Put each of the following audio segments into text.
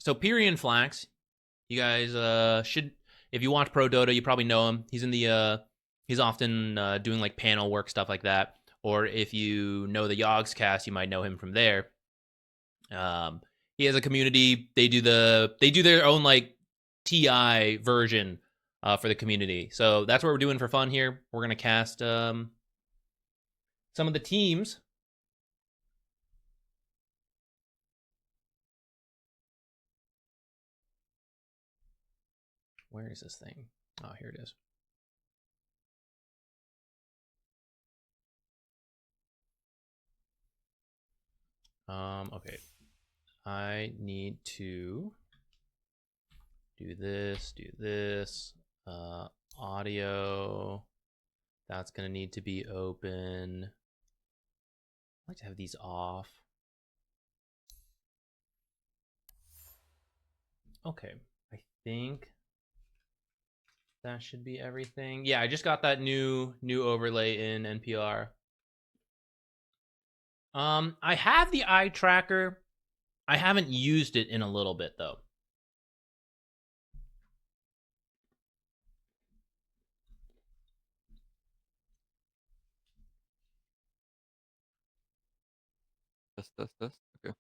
So Pyrian Flax, you guys should, if you watch Pro Dota, you probably know him. He's in the he's often doing like panel work, stuff like that. Or if you know the Yogs cast, you might know him from there. He has a community. They do their own like TI version for the community. So that's what we're doing for fun here. We're gonna cast some of the teams. Where is this thing? Oh, here it is. Okay. I need to do this. Audio. That's gonna need to be open. I like to have these off. Okay, I think that should be everything. Yeah, I just got that new overlay in NPR. I have the eye tracker. I haven't used it in a little bit though. Test. Okay.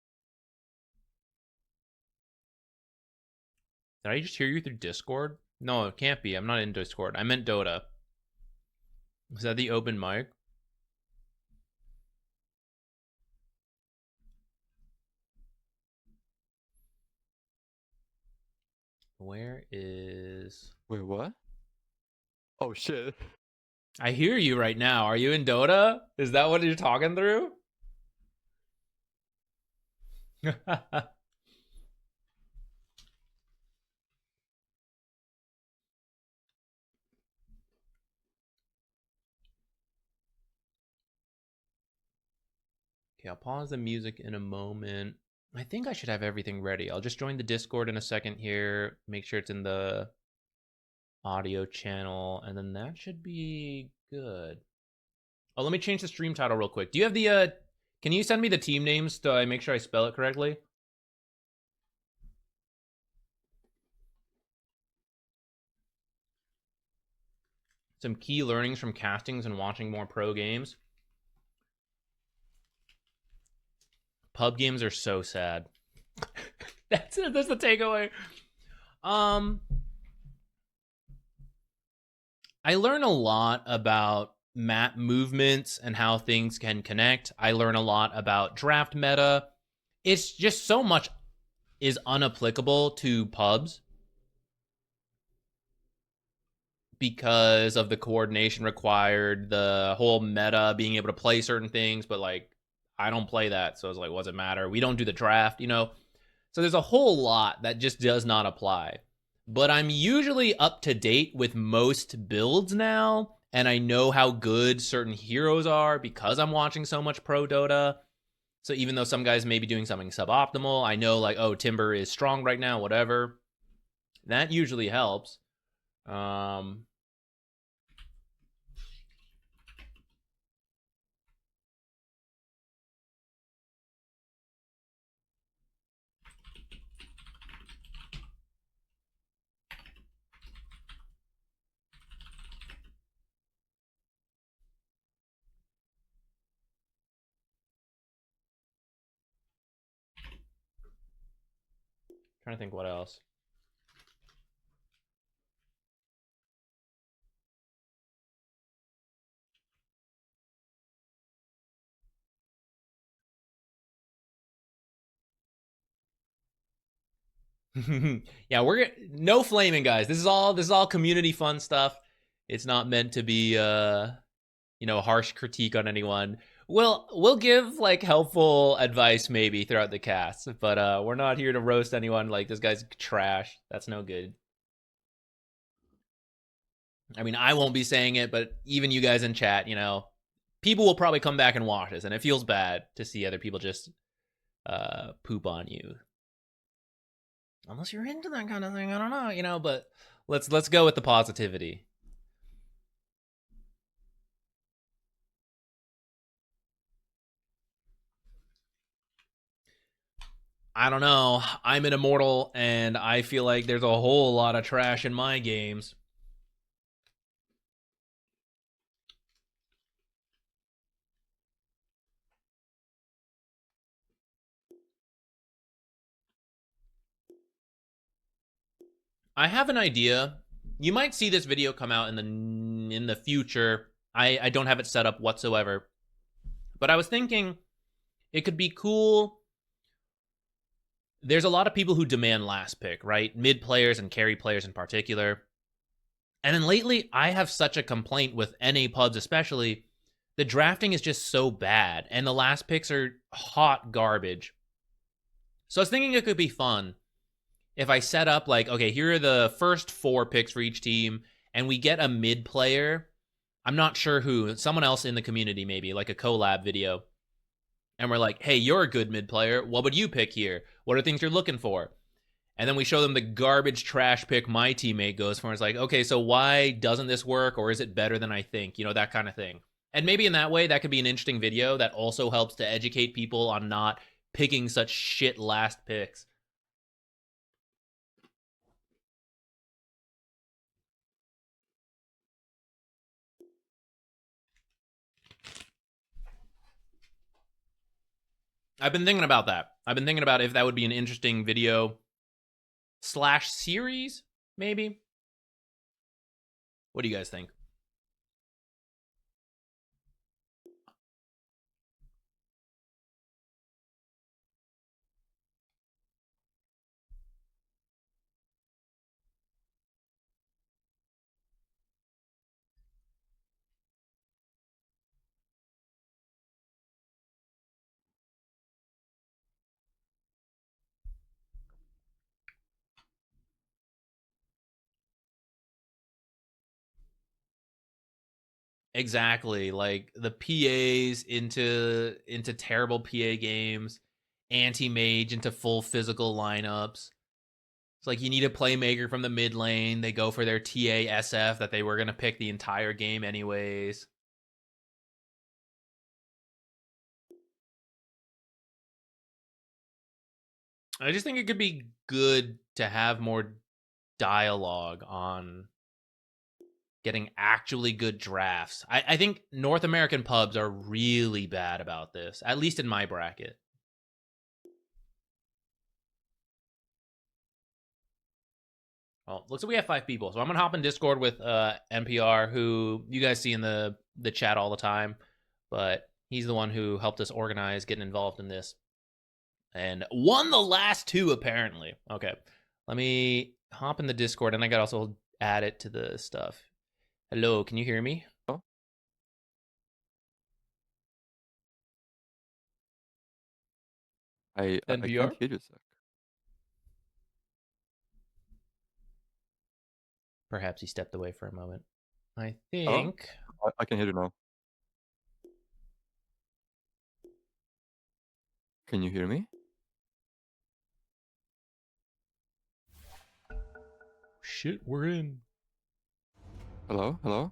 Did I just hear you through Discord? No, it can't be. I'm not in Discord. I meant Dota. Is that the open mic? Where is... Wait, what? Oh shit. I hear you right now. Are you in Dota? Is that what you're talking through? Okay, I'll pause the music in a moment. I think I should have everything ready. I'll just join the Discord in a second here. Make sure it's in the audio channel, and then that should be good. Oh, let me change the stream title real quick. Do you have the, can you send me the team names so I make sure I spell it correctly? Some key learnings from castings and watching more pro games. Pub games are so sad. That's it. That's the takeaway. I learn a lot about map movements and how things can connect. I learn a lot about draft meta. It's just so much is unapplicable to pubs because of the coordination required, the whole meta, being able to play certain things, but like I don't play that, so it's like, what does it matter? We don't do the draft, you know? So there's a whole lot that just does not apply. But I'm usually up to date with most builds now, and I know how good certain heroes are because I'm watching so much Pro Dota. So even though some guys may be doing something suboptimal, I know like, oh, Timber is strong right now, whatever. That usually helps. Trying to think what else. Yeah, we're no flaming, guys. This is all community fun stuff. It's not meant to be you know, harsh critique on anyone. We'll give like helpful advice maybe throughout the cast, but we're not here to roast anyone like this guy's trash. That's no good. I mean, I won't be saying it, but even you guys in chat, you know, people will probably come back and watch this, and it feels bad to see other people just poop on you. Unless you're into that kind of thing, I don't know, you know, but let's go with the positivity. I don't know. I'm an immortal, and I feel like there's a whole lot of trash in my games. I have an idea. You might see this video come out in the future. I don't have it set up whatsoever. But I was thinking it could be cool. There's a lot of people who demand last pick, right? Mid players and carry players in particular. And then lately, I have such a complaint with NA pubs, especially. The drafting is just so bad, and the last picks are hot garbage. So I was thinking it could be fun if I set up like, okay, here are the first 4 picks for each team, and we get a mid player. I'm not sure who, someone else in the community, maybe like a collab video. And we're like, hey, you're a good mid player. What would you pick here? What are things you're looking for? And then we show them the garbage trash pick my teammate goes for. And it's like, okay, so why doesn't this work? Or is it better than I think? You know, that kind of thing. And maybe in that way, that could be an interesting video that also helps to educate people on not picking such shit last picks. I've been thinking about that. I've been thinking about if that would be an interesting video / series, maybe. What do you guys think? Exactly, like the PAs into terrible PA games, anti-mage into full physical lineups. It's like you need a playmaker from the mid lane. They go for their TA SF that they were going to pick the entire game anyways. I just think it could be good to have more dialogue on getting actually good drafts. I think North American pubs are really bad about this, at least in my bracket. Well, looks like we have 5 people, so I'm gonna hop in Discord with NPR, who you guys see in the chat all the time, but he's the one who helped us organize getting involved in this, and won the last 2 apparently. Okay, let me hop in the Discord, and I got also add it to the stuff. Hello, can you hear me? Oh. I can't NPR? hear you, Zach. Perhaps he stepped away for a moment. I Hello? think. I can hear you now. Can you hear me? Shit, we're in. Hello? Hello?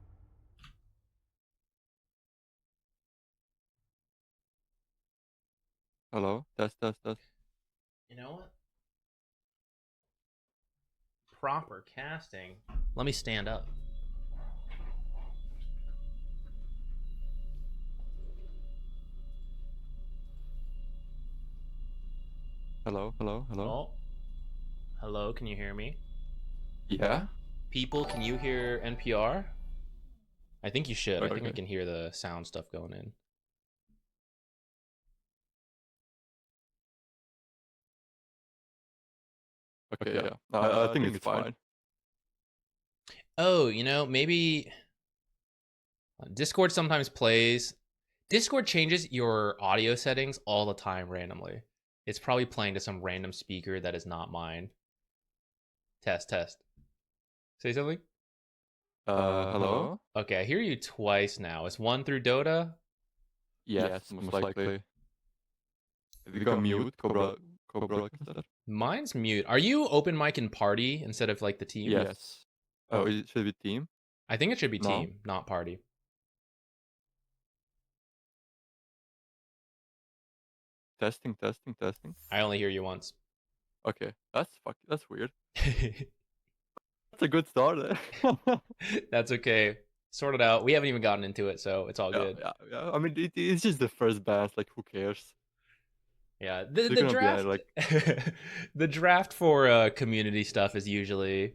Hello? Test, test, test. You know what? Proper casting. Let me stand up. Hello? Hello? Hello? Oh. Hello, can you hear me? Yeah? People, can you hear NPR? I think you should. Okay. I think I can hear the sound stuff going in. Okay, yeah. I think it's fine. Oh, you know, maybe Discord sometimes plays. Discord changes your audio settings all the time randomly. It's probably playing to some random speaker that is not mine. Test, test. Say something? Hello? Okay, I hear you twice now. Is one through DotA? Yes, most likely. If you go mute, Cobra instead? Mine's mute. Are you open mic and party instead of like the team? Yes. Oh, it should be team? I think it should be No? team, not party. Testing, testing, testing. I only hear you once. Okay, that's weird. That's a good start. That's okay. Sort it out. We haven't even gotten into it, so it's all Yeah, good. yeah, yeah. I mean, it's just the first band. Like, who cares? Yeah, the They're the gonna be draft, like, the draft for community stuff is usually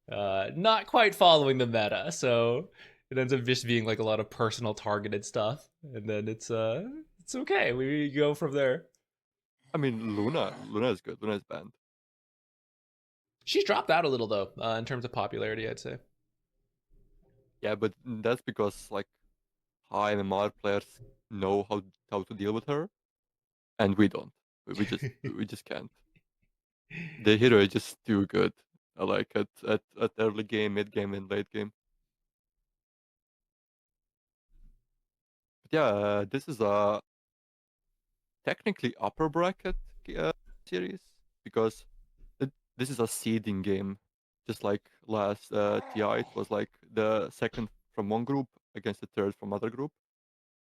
not quite following the meta, so it ends up just being like a lot of personal targeted stuff, and then it's okay. We go from there. I mean, Luna is good. Luna is banned. She's dropped out a little though, in terms of popularity, I'd say. Yeah, but that's because like high MMR players know how to deal with her, and we don't. We just can't. The hero is just too good. Like at early game, mid game, and late game. But yeah, this is a technically upper bracket series because this is a seeding game. Just like last TI, it was like the second from one group against the third from other group.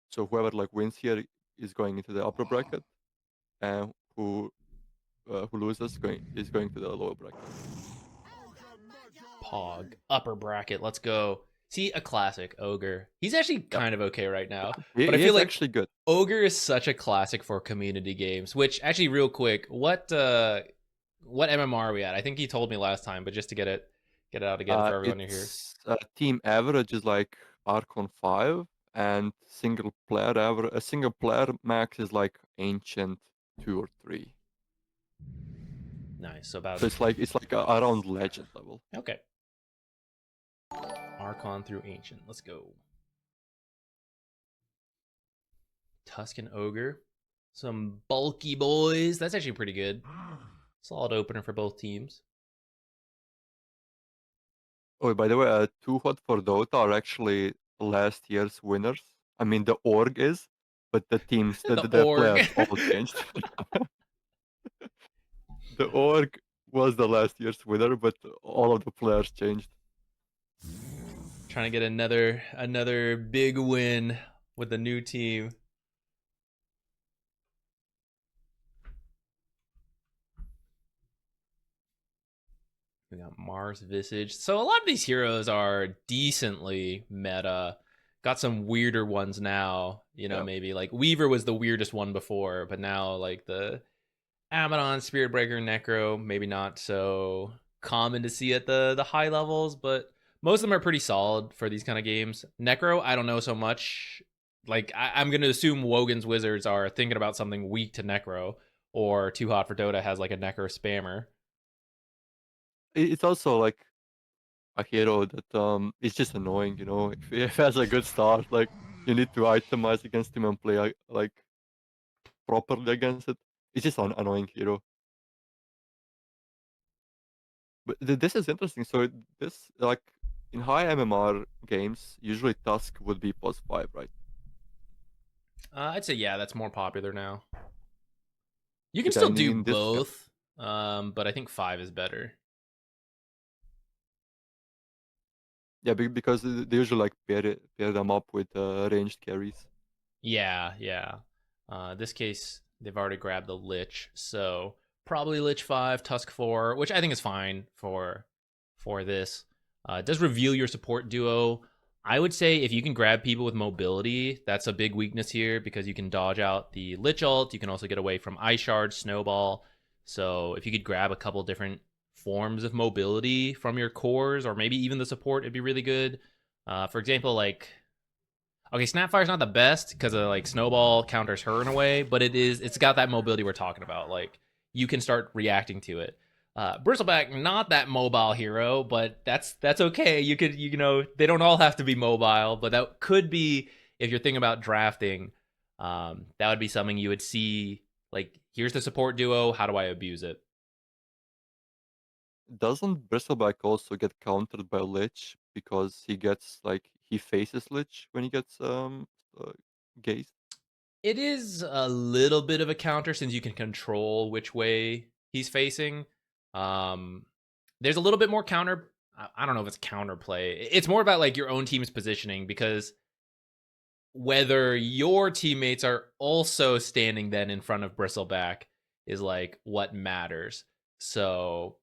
So whoever like wins here is going into the upper bracket, and who loses is going to the lower bracket. Pog upper bracket. Let's go. See a classic ogre. He's actually Yep, kind of okay right now, he, but I he feel is like actually good. ogre is such a classic for community games. Which actually, real quick, what MMR are we at? I think he told me last time, but just to get it out again for everyone to hear. It's team average is like Archon 5, and a single player max is like Ancient 2 or 3. Nice. So about So it's like around Legend level. okay. Archon through Ancient. Let's go. Tuscan Ogre. Some bulky boys. That's actually pretty good. Solid opener for both teams. Oh, by the way, Too Hot for Dota are actually last year's winners. I mean, the org is, but the teams, The the org. players all changed. The org was the last year's winner, but all of the players changed. Trying to get another big win with the new team. We got Mars Visage. So a lot of these heroes are decently meta. Got some weirder ones now. Yeah. Maybe like Weaver was the weirdest one before, but now like the Abaddon, Spiritbreaker, Necro, maybe not so common to see at the high levels, but most of them are pretty solid for these kind of games. Necro, I don't know so much. Like I'm gonna assume Wogan's Wizards are thinking about something weak to Necro, or Too Hot for Dota has like a Necro spammer. It's also like a hero that is just annoying, If he has a good start, like you need to itemize against him and play like properly against it. It's just an annoying hero. But this is interesting. So this like in high MMR games, usually Tusk would be +5, right? I'd say yeah, that's more popular now. You can But still do in this, yeah, both, but I think 5 is better. yeah, because they usually like pair them up with ranged carries. Yeah, yeah. This case, they've already grabbed the Lich, so probably Lich 5, Tusk 4, which I think is fine for this. It does reveal your support duo. I would say if you can grab people with mobility, that's a big weakness here because you can dodge out the Lich ult. You can also get away from Ice Shard, Snowball. So if you could grab a couple different forms of mobility from your cores or maybe even the support, it'd be really good. For example, like okay, Snapfire's not the best because like Snowball counters her in a way, but it's got that mobility we're talking about. Like you can start reacting to it. Bristleback, not that mobile hero, but that's okay. They don't all have to be mobile, but that could be if you're thinking about drafting. That would be something you would see. Like, here's the support duo. How do I abuse it? Doesn't Bristleback also get countered by Lich because he faces Lich when he gets gazed? It is a little bit of a counter since you can control which way he's facing. Um, there's a little bit more counter. I don't know if it's counterplay. It's more about like your own team's positioning because whether your teammates are also standing then in front of Bristleback is like what matters. So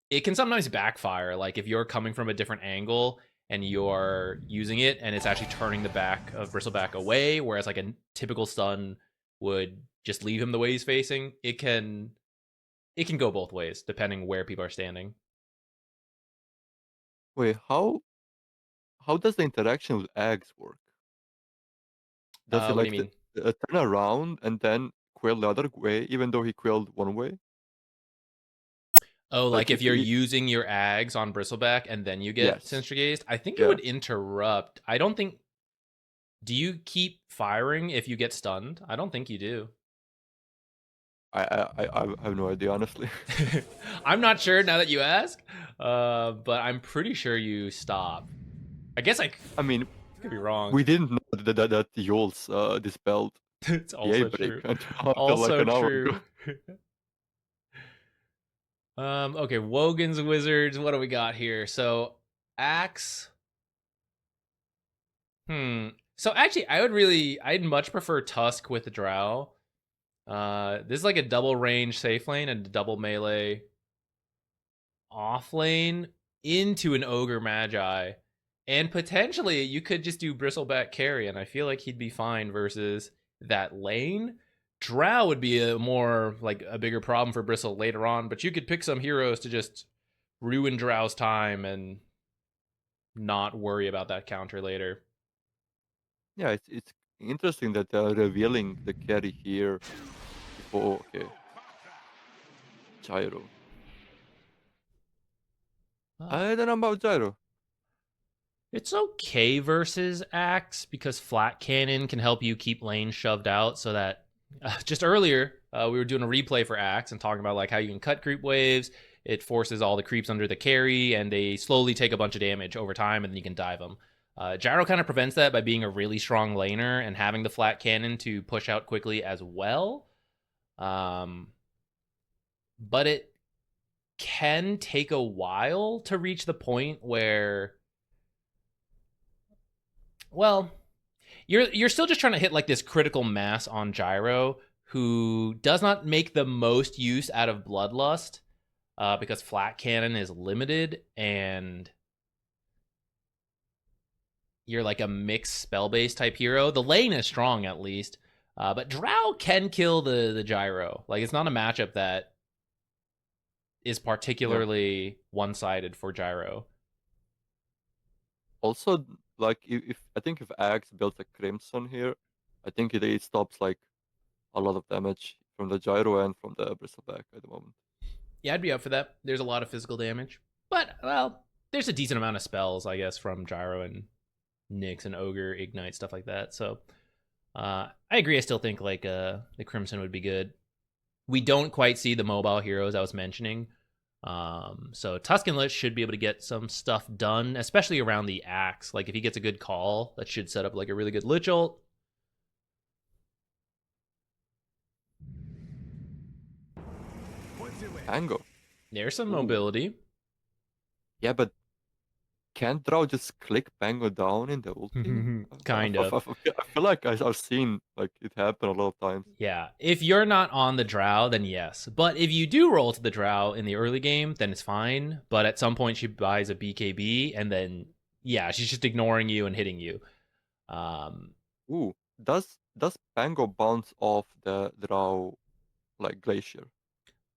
it can sometimes backfire. Like if you're coming from a different angle and you're using it and it's actually turning the back of Bristleback away, whereas like a typical stun would just leave him the way he's facing, it can go both ways depending where people are standing. Wait, how does the interaction with eggs work? Does he What do you like mean? turn around and then quill the other way, even though he quilled one way? Oh, like Like if if you're he, using your ags on Bristleback and then you get yes, Sinister Gazed, I think it yeah. would interrupt. I don't think. Do you keep firing if you get stunned? I don't think you do. I have no idea honestly. I'm not sure now that you ask, but I'm pretty sure you stop. I guess I I mean, could be wrong. we didn't know that Yols dispelled It's the A also break true. until like Also an hour ago. true. Okay, Wogan's Wizards. What do we got here? So Axe. So actually, I'd much prefer Tusk with the Drow. This is like a double range safe lane and a double melee off lane into an Ogre Magi. And potentially you could just do Bristleback carry, and I feel like he'd be fine versus that lane. Drow would be a more like a bigger problem for Bristle later on, but you could pick some heroes to just ruin Drow's time and not worry about that counter later. Yeah, it's interesting that they're revealing the carry here before. Okay, gyro. Uh, I don't know about gyro. It's okay versus Axe because Flat Cannon can help you keep lanes shoved out so that just earlier we were doing a replay for Axe and talking about like how you can cut creep waves. It forces all the creeps under the carry and they slowly take a bunch of damage over time and then you can dive them. Gyro kind of prevents that by being a really strong laner and having the Flat Cannon to push out quickly as well. But it can take a while to reach the point where, well, you're still just trying to hit like this critical mass on Gyro, who does not make the most use out of Bloodlust, because Flat Cannon is limited, and you're like a mixed spell based type hero. The lane is strong at least, but Drow can kill the Gyro. Like it's not a matchup that is Yeah. particularly one sided for Gyro. Also, like if I think if Axe built a Crimson here, I think it stops like a lot of damage from the gyro and from the bristleback at the moment. Yeah, I'd be up for that. There's a lot of physical damage, but well, there's a decent amount of spells, I guess, from Gyro and Nyx and Ogre, Ignite, stuff like that. So I agree. I still think like the Crimson would be good. We don't quite see the mobile heroes I was mentioning. So Tusk and Lich should be able to get some stuff done, especially around the axe. Like if he gets a good call, that should set up like a really good Lich ult. Tango. There's some Ooh. mobility. Yeah, but can't Drow just click Bango down in the ulti? Kind of. I feel like I've seen like it happen a lot of times. Yeah. If you're not on the Drow, then yes. But if you do roll to the Drow in the early game, then it's fine. But at some point, she buys a BKB, and then, yeah, she's just ignoring you and hitting you. Ooh, does Bango bounce off the Drow like glacier?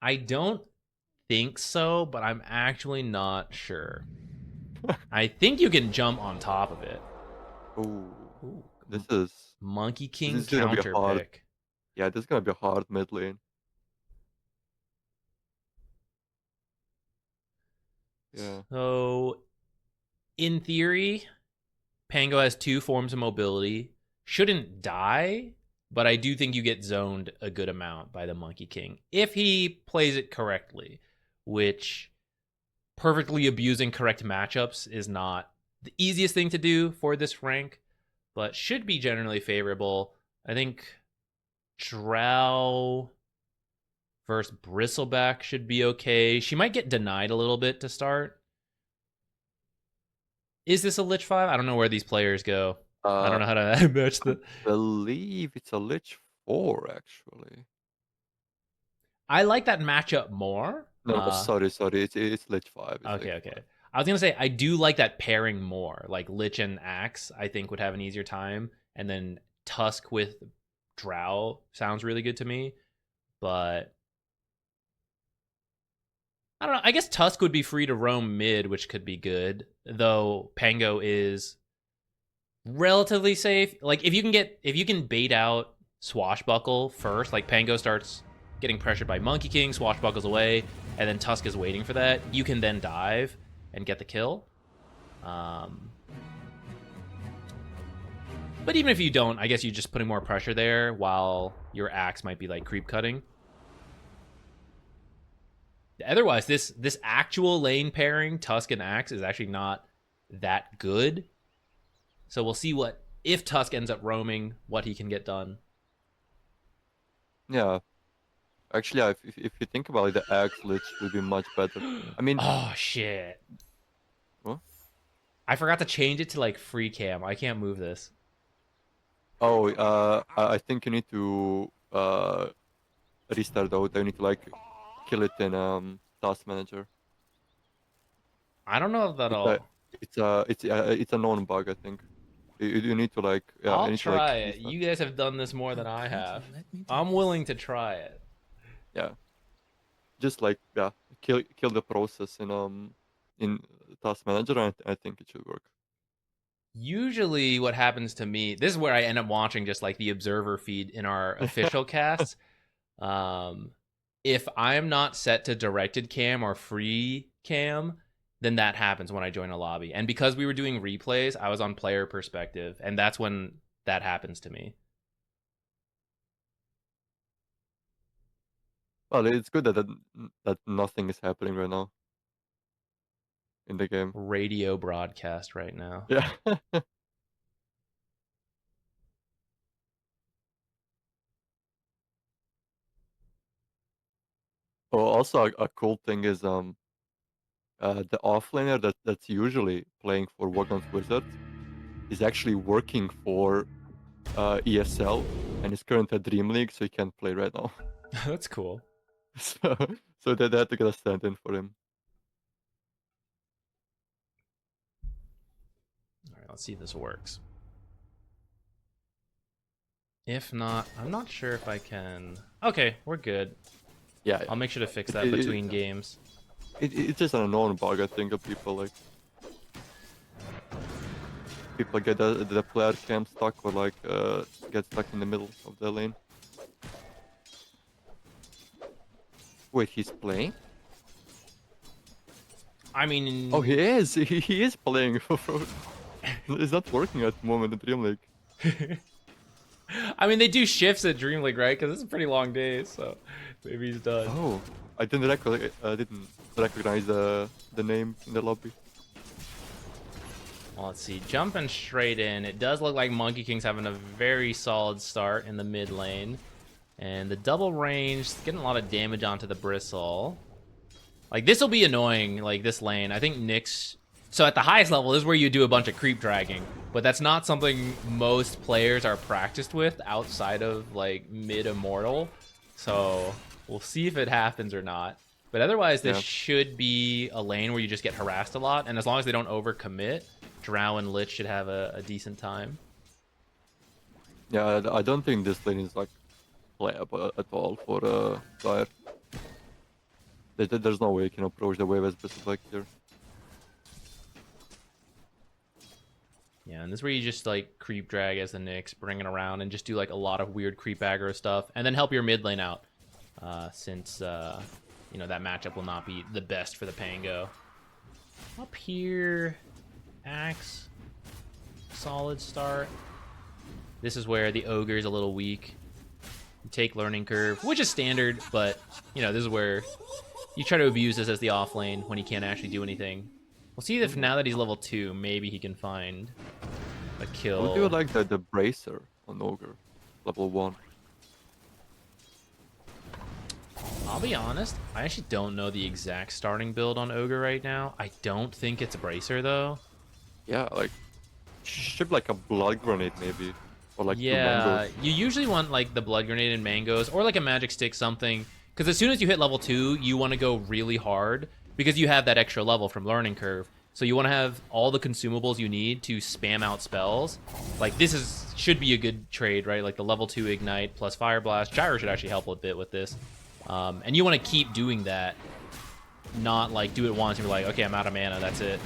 I don't think so, but I'm actually not sure. I think you can jump on top of it. Ooh, Ooh, this is Monkey this King is gonna be counter hard. pick. Yeah, this is gonna be a hard mid lane. Yeah. So, in theory, Pango has two forms of mobility. Shouldn't die, but I do think you get zoned a good amount by the Monkey King if he plays it correctly, which perfectly abusing correct matchups is not the easiest thing to do for this rank, but should be generally favorable. I think Drow versus Bristleback should be okay. She might get denied a little bit to start. Is this a Lich 5? I don't know where these players go. I don't Uh, know how to match I the. believe it's a Lich 4 actually. I like that matchup more. No, no, sorry. It's Lich 5. It's Okay, Lich okay. 5. I was gonna say I do like that pairing more. Like Lich and Axe, I think would have an easier time, and then Tusk with Drow sounds really good to me. But I don't know. I guess Tusk would be free to roam mid, which could be good. Though Pango is relatively safe. Like if you can bait out Swashbuckle first, like Pango starts getting pressured by Monkey King, Swashbuckles away, and then Tusk is waiting for that, you can then dive and get the kill. Um, but even if you don't, I guess you're just putting more pressure there while your axe might be like creep cutting. Otherwise, this actual lane pairing, Tusk and Axe, is actually not that good. So we'll see what if Tusk ends up roaming, what he can get done. Yeah. Actually, yeah, if you think about it, the Axe Lich will be much better. I mean, Oh shit! what? I forgot to change it to like free cam. I can't move this. Oh, I think you need to restart out. You need to like kill it in Task Manager. I don't know if It's a that'll. it's a known bug, I think. You need to like yeah, you I'll need to like try it. restart. You guys have done this more than I have. I'm willing to try it. Yeah, just like yeah, kill the process in Task Manager, and I think it should work. Usually, what happens to me, this is where I end up watching just like the observer feed in our official casts. Um, if I'm not set to directed cam or free cam, then that happens when I join a lobby. And because we were doing replays, I was on player perspective, and that's when that happens to me. Well, it's good that nothing is happening right now in the game. Radio broadcast right now. Yeah. Oh, also a cool thing is the offlaner that's usually playing for Wogan's Wizards is actually working for ESL and is currently at Dream League, so he can't play right now. That's cool. so so they had to get a stand-in for him. All right, let's see if this works. If not, I'm not sure if I can. Okay, we're good. Yeah, I'll yeah. make sure to fix It, that it, between games. it's just an unknown bug. I think of people like people get the player cam stuck or like get stuck in the middle of the lane. Wait, he's playing? I mean, Oh, he is. He is playing. It's not working at the moment in Dream League. I mean, they do shifts at Dream League, right? Because it's a pretty long day, so maybe he's done. Oh, I didn't recognize the name in the lobby. Well, let's see. Jumping straight in, it does look like Monkey King's having a very solid start in the mid lane. And the double range, getting a lot of damage onto the Bristle. Like, this will be annoying, like, this lane. I think Nyx... So at the highest level, this is where you do a bunch of creep dragging. But that's not something most players are practiced with outside of, like, mid-immortal. So we'll see if it happens or not. But otherwise, this should be a lane where you just get harassed a lot. And as long as they don't overcommit, Drow and Lich should have a decent time. Yeah, I don't think this lane is like playable at all for Dire. There's no way you can approach the wave as Black here. Yeah, and this is where you just like creep drag as the Nyx, bring it around, and just do like a lot of weird creep aggro stuff, and then help your mid lane out, since you know that matchup will not be the best for the Pango. Up here, Axe, solid start. This is where the Ogre is a little weak. You take Learning Curve, which is standard, but you know this is where you try to abuse this as the off lane when he can't actually do anything. We'll see if now that he's level 2, maybe he can find a kill. Would you like the Bracer on Ogre, level 1? I'll be honest, I actually don't know the exact starting build on Ogre right now. I don't think it's a Bracer, though. Yeah, like ship like a blood grenade maybe, or like 2 Yeah, mangoes. you usually want like the blood grenade and mangoes, or like a magic stick, something. Because as soon as you hit level 2, you want to go really hard because you have that extra level from learning curve. So you want to have all the consumables you need to spam out spells. Like this should be a good trade, right? Like the level 2 ignite plus fire blast. Gyro should actually help a bit with this, and you want to keep doing that. Not like do it once and you're like, okay, I'm out of mana, that's it.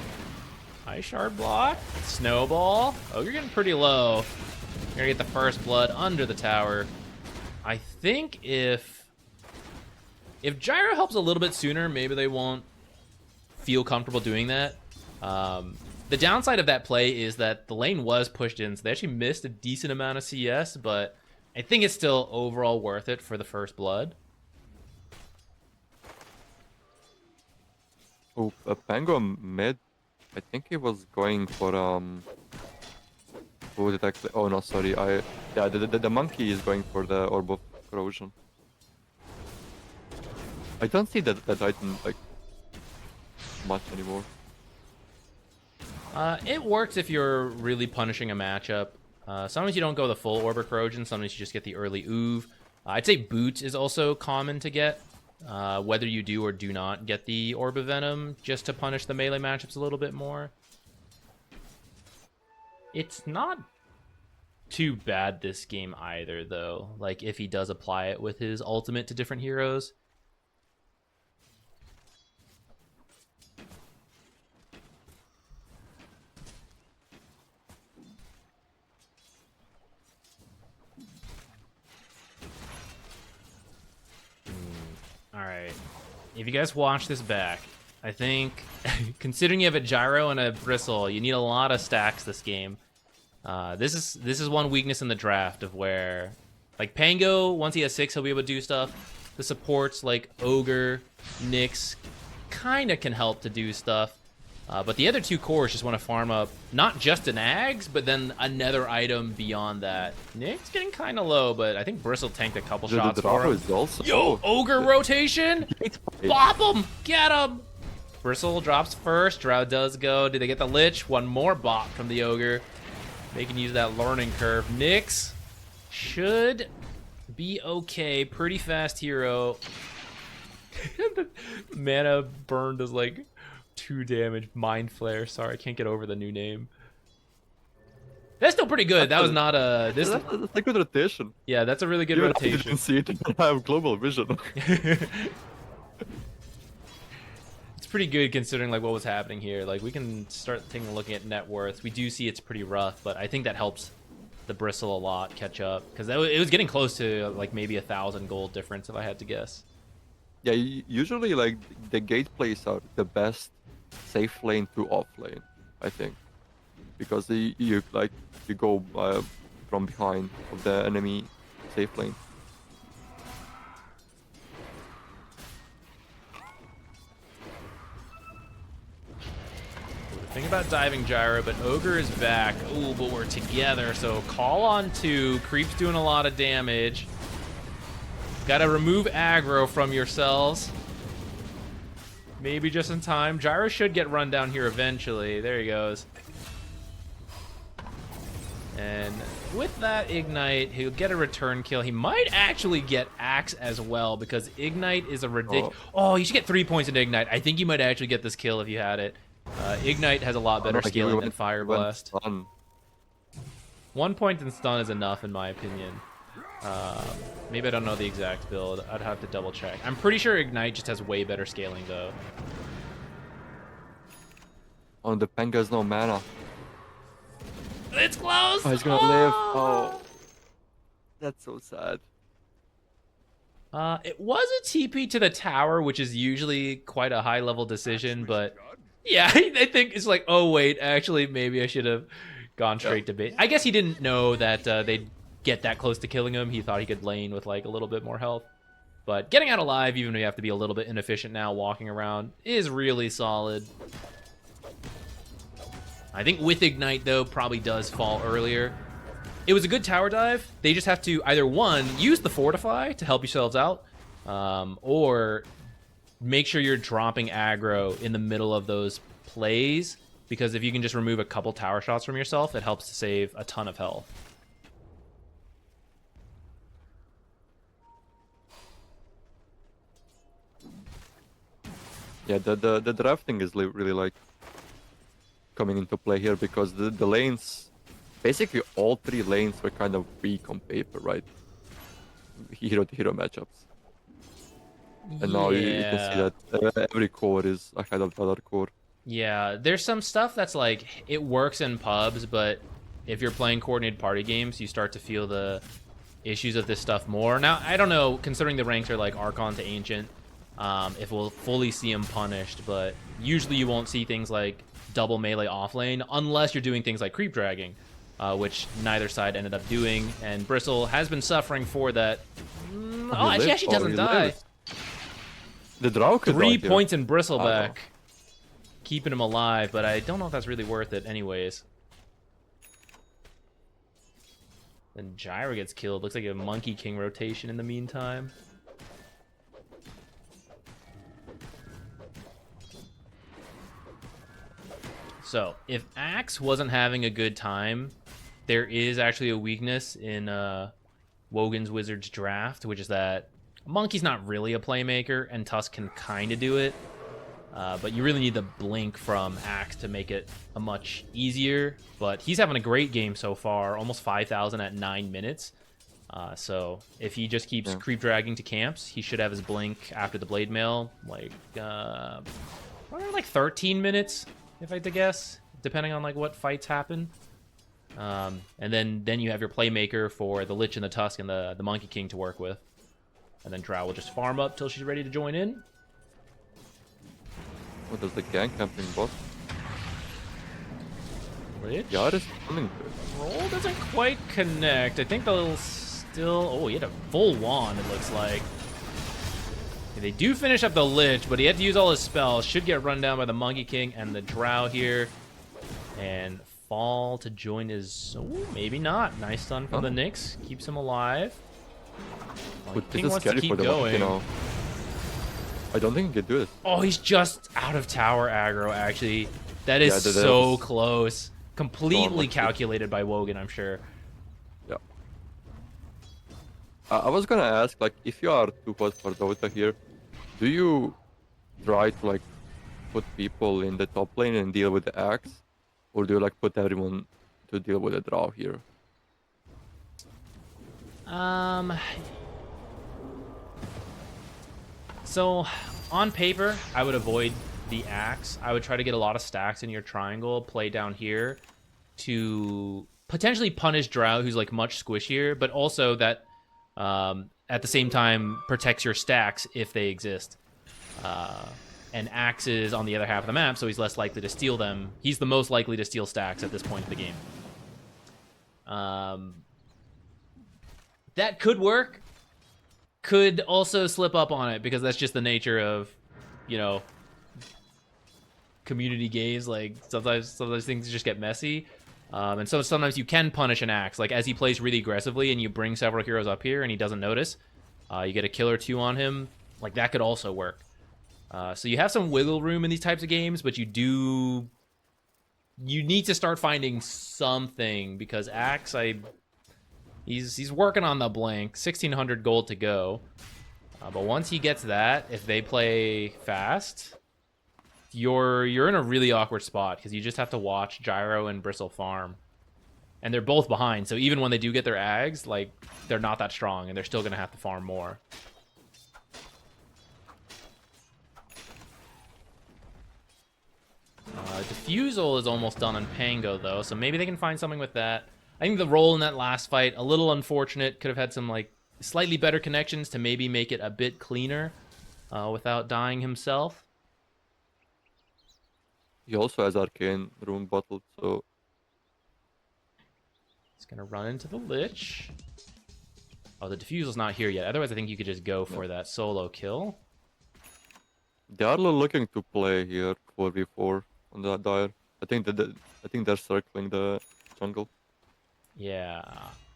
Ice shard block, snowball. Oh, you're getting pretty low. You're gonna get the first blood under the tower. I think if Gyro helps a little bit sooner, maybe they won't feel comfortable doing that. The downside of that play is that the lane was pushed in, so they actually missed a decent amount of CS, but I think it's still overall worth it for the first blood. Oh, Pango mid. I think he was going for Who did actually? Oh no, sorry. Yeah, the monkey is going for the orb of corrosion. I don't see that item like much anymore. It works if you're really punishing a matchup. Sometimes you don't go the full orb of corrosion. Sometimes you just get the early oov. I'd say boot is also common to get. Whether you do or do not get the Orb of Venom, just to punish the melee matchups a little bit more. It's not too bad this game either, though. Like, if he does apply it with his ultimate to different heroes. Alright. If you guys watch this back, I think, considering you have a Gyro and a Bristle, you need a lot of stacks this game. This is one weakness in the draft of where, like, Pango, once he has 6, he'll be able to do stuff. The supports, like Ogre, Nyx, kind of can help to do stuff. But the other 2 cores just want to farm up not just an Ags, but then another item beyond that. Nyx getting kind of low, but I think Bristle tanked a couple shots for him. Yo, Ogre rotation! Bop him! Get him! Bristle drops first. Drow does go. Did they get the Lich? One more bop from the Ogre. They can use that learning curve. Nyx should be okay. Pretty fast hero. Mana burned is like 2 damage. Mind Flare. Sorry, I can't get over the new name. That's still pretty good. That was not a... That's a good rotation. Yeah, that's a really good rotation. I didn't see it. I have global vision. It's pretty good considering like what was happening here. Like we can start taking a look at net worth. We do see it's pretty rough, but I think that helps the Bristle a lot catch up because it was getting close to like maybe 1,000 gold difference if I had to guess. Yeah, usually like the gate plays are the best safe lane to off lane, I think, because you go from behind of the enemy safe lane. Think about diving Gyro, but Ogre is back. Ooh, but we're together, so call on 2. Creep's doing a lot of damage. Gotta remove aggro from yourselves. Maybe just in time. Gyro should get run down here eventually. There he goes. And with that Ignite, he'll get a return kill. He might actually get Axe as well, because Ignite is a ridiculous... Oh, you should get 3 points in Ignite. I think you might actually get this kill if you had it. Ignite has a lot better scaling than Fire Blast. 1 point in stun is enough, in my opinion. Maybe I don't know the exact build. I'd have to double check. I'm pretty sure Ignite just has way better scaling, though. Oh, the Pango has no mana. It's close! Oh, he's gonna live. Oh, that's so sad. It was a TP to the tower, which is usually quite a high-level decision, but... Yeah, I think it's like, oh, wait, actually, maybe I should have gone straight to bait. I guess he didn't know that they'd get that close to killing him. He thought he could lane with, like, a little bit more health. But getting out alive, even if you have to be a little bit inefficient now walking around, is really solid. I think with Ignite, though, probably does fall earlier. It was a good tower dive. They just have to either, 1, use the Fortify to help yourselves out, or... make sure you're dropping aggro in the middle of those plays because if you can just remove a couple tower shots from yourself, it helps to save a ton of health. Yeah, the drafting is really like coming into play here because the lanes, basically all 3 lanes were kind of weak on paper, right? Hero to hero matchups. And now you can see that every core is ahead of the other core. Yeah, there's some stuff that's like, it works in pubs, but if you're playing coordinated party games, you start to feel the issues of this stuff more. Now, I don't know, considering the ranks are like Archon to Ancient, if we'll fully see them punished, but usually you won't see things like double melee offlane unless you're doing things like creep dragging, which neither side ended up doing, and Bristle has been suffering for that. She actually doesn't die. The Drow could 3 points in Bristleback, keeping him alive, but I don't know if that's really worth it anyways. Then Gyro gets killed. Looks like a Monkey King rotation in the meantime. So, if Axe wasn't having a good time, there is actually a weakness in Wogan's Wizard's draft, which is that Monkey's not really a playmaker, and Tusk can kind of do it. But you really need the blink from Axe to make it a much easier. But he's having a great game so far, almost 5,000 at 9 minutes. So if he just keeps creep dragging to camps, he should have his blink after the Blade Mail, like, probably like 13 minutes, if I had to guess, depending on like what fights happen. And then you have your playmaker for the Lich and the Tusk and the Monkey King to work with. And then Drow will just farm up till she's ready to join in. What does the gang camping bot? Lich? Yeah, it is coming to it. Roll doesn't quite connect. I think they'll still... Oh, he had a full wand, it looks like. They do finish up the Lich, but he had to use all his spells. Should get run down by the Monkey King and the Drow here. And fall to join his... Oh, maybe not. Nice stun from the Nyx. Keeps him alive. But this is scary for the Monkey now. I don't think he can do this. Oh, he's just out of tower aggro, actually. That is so close. Completely calculated by Wogan, I'm sure. Yeah. I was gonna ask, like, if you are too hot for DotA here, do you try to, like, put people in the top lane and deal with the Axe? Or do you, like, put everyone to deal with the Drow here? So, on paper, I would avoid the Axe. I would try to get a lot of stacks in your triangle, play down here to potentially punish Drow, who's like much squishier, but also that at the same time protects your stacks if they exist. And Axe is on the other half of the map, so he's less likely to steal them. He's the most likely to steal stacks at this point in the game. That could work. Could also slip up on it, because that's just the nature of, you know, community games. Like, sometimes things just get messy. And so sometimes you can punish an Axe. Like, as he plays really aggressively and you bring several heroes up here and he doesn't notice, you get a kill or two on him. Like, that could also work. So you have some wiggle room in these types of games, but you need to start finding something, because Axe, he's working on the blink. 1,600 gold to go. But once he gets that, if they play fast, you're in a really awkward spot, because you just have to watch Gyro and Bristle farm. And they're both behind, so even when they do get their Ags, like, they're not that strong, and they're still going to have to farm more. Diffusal is almost done on Pango, though, so maybe they can find something with that. I think the roll in that last fight, a little unfortunate. Could have had some, like, slightly better connections to maybe make it a bit cleaner without dying himself. He also has Arcane Rune bottled, so... He's going to run into the Lich. Oh, the Diffusal's not here yet. Otherwise, I think you could just go for that solo kill. They are looking to play here 4v4 on that dire. I think they're circling the jungle. Yeah.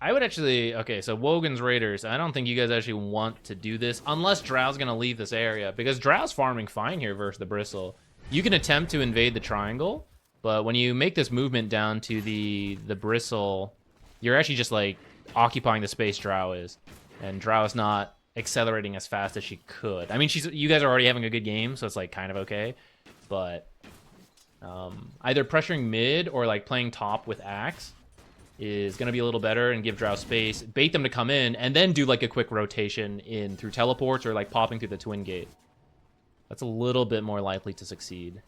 I would actually... Okay, so Wogan's Raiders. I don't think you guys actually want to do this unless Drow's going to leave this area, because Drow's farming fine here versus the Bristle. You can attempt to invade the triangle, But when you make this movement down to the bristle, you're actually just like occupying the space Drow is, and Drow is not accelerating as fast as she could. I mean, you guys are already having a good game, so it's like kind of okay. But either pressuring mid or like playing top with Axe is going to be a little better and give Drow space, bait them to come in, and then do like a quick rotation in through teleports or like popping through the twin gate. That's a little bit more likely to succeed.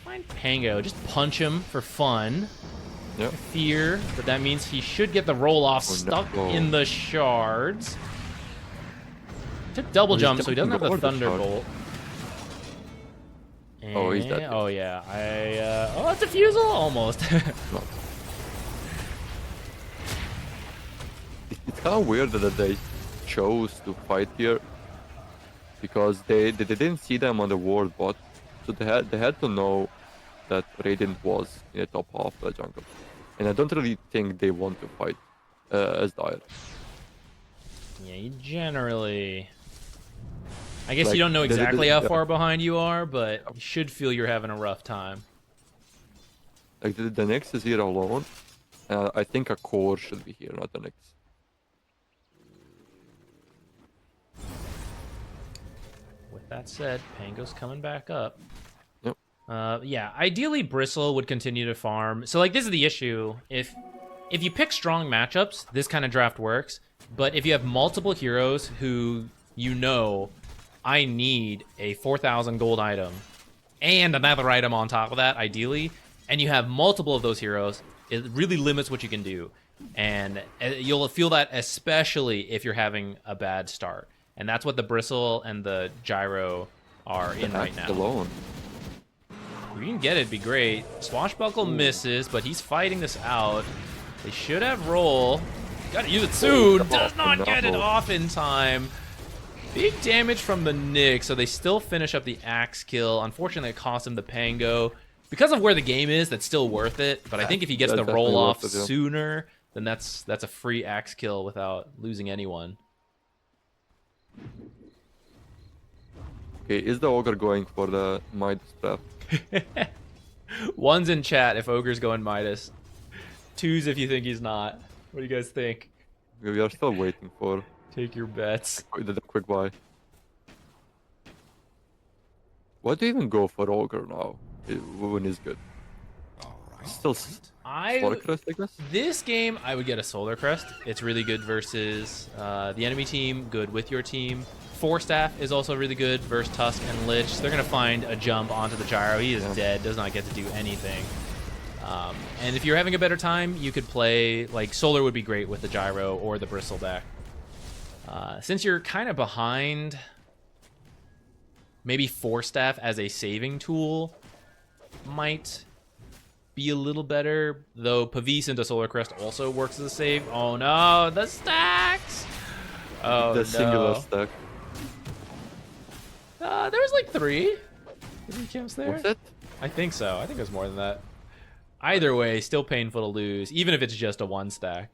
Find Pango, just punch him for fun. Yep. Fear, but that means he should get the roll off stuck in the shards. Took double jump, so he doesn't have the Thunderbolt. Oh, he's dead. Oh yeah, oh, it's a Fusel almost. It's kind of weird that they chose to fight here because they didn't see them on the ward bot, so they had to know that Radiant was in the top half of the jungle, and I don't really think they want to fight as dire. Yeah, you generally. I guess Like, you don't know exactly how far behind you are, but you should feel you're having a rough time. Like the Nyx is here alone. I think a core should be here, not the Nyx. With that said, Pango's coming back up. Yep. Yeah, ideally Bristle would continue to farm. So like this is the issue. If you pick strong matchups, this kind of draft works. But if you have multiple heroes who you know I need a 4,000 gold item and another item on top of that, ideally, and you have multiple of those heroes, it really limits what you can do. And you'll feel that especially if you're having a bad start. And that's what the Bristle and the Gyro are in right now. Alone. If you can get it, it'd be great. Swashbuckle misses, but he's fighting this out. They should have roll. Gotta use it soon. Does not get it off in time. Big damage from the Nyx, so they still finish up the Axe kill. Unfortunately, it cost him the Pango. Because of where the game is, that's still worth it. But I think if he gets the roll off sooner, then that's a free Axe kill without losing anyone. Okay, is the Ogre going for the Midas trap? One's in chat if Ogre's going Midas. Two's if you think he's not. What do you guys think? We are still waiting for... Take your bets. The quick buy. Why do you even go for Ogre now? When he's good. Still Solar Crest, I guess? This game, I would get a Solar Crest. It's really good versus the enemy team, good with your team. Four Staff is also really good versus Tusk and Lich. They're going to find a jump onto the Gyro. He is dead, does not get to do anything. And if you're having a better time, you could play, like, Solar would be great with the Gyro or the Bristleback. Since you're kind of behind, maybe Four Staff as a saving tool might be a little better, though Pavis into Solar Crest also works as a save. Oh no, the stacks! Oh the singular stack. There was like 3 camps there. Was it? I think so. I think it was more than that. Either way, still painful to lose, even if it's just a 1 stack.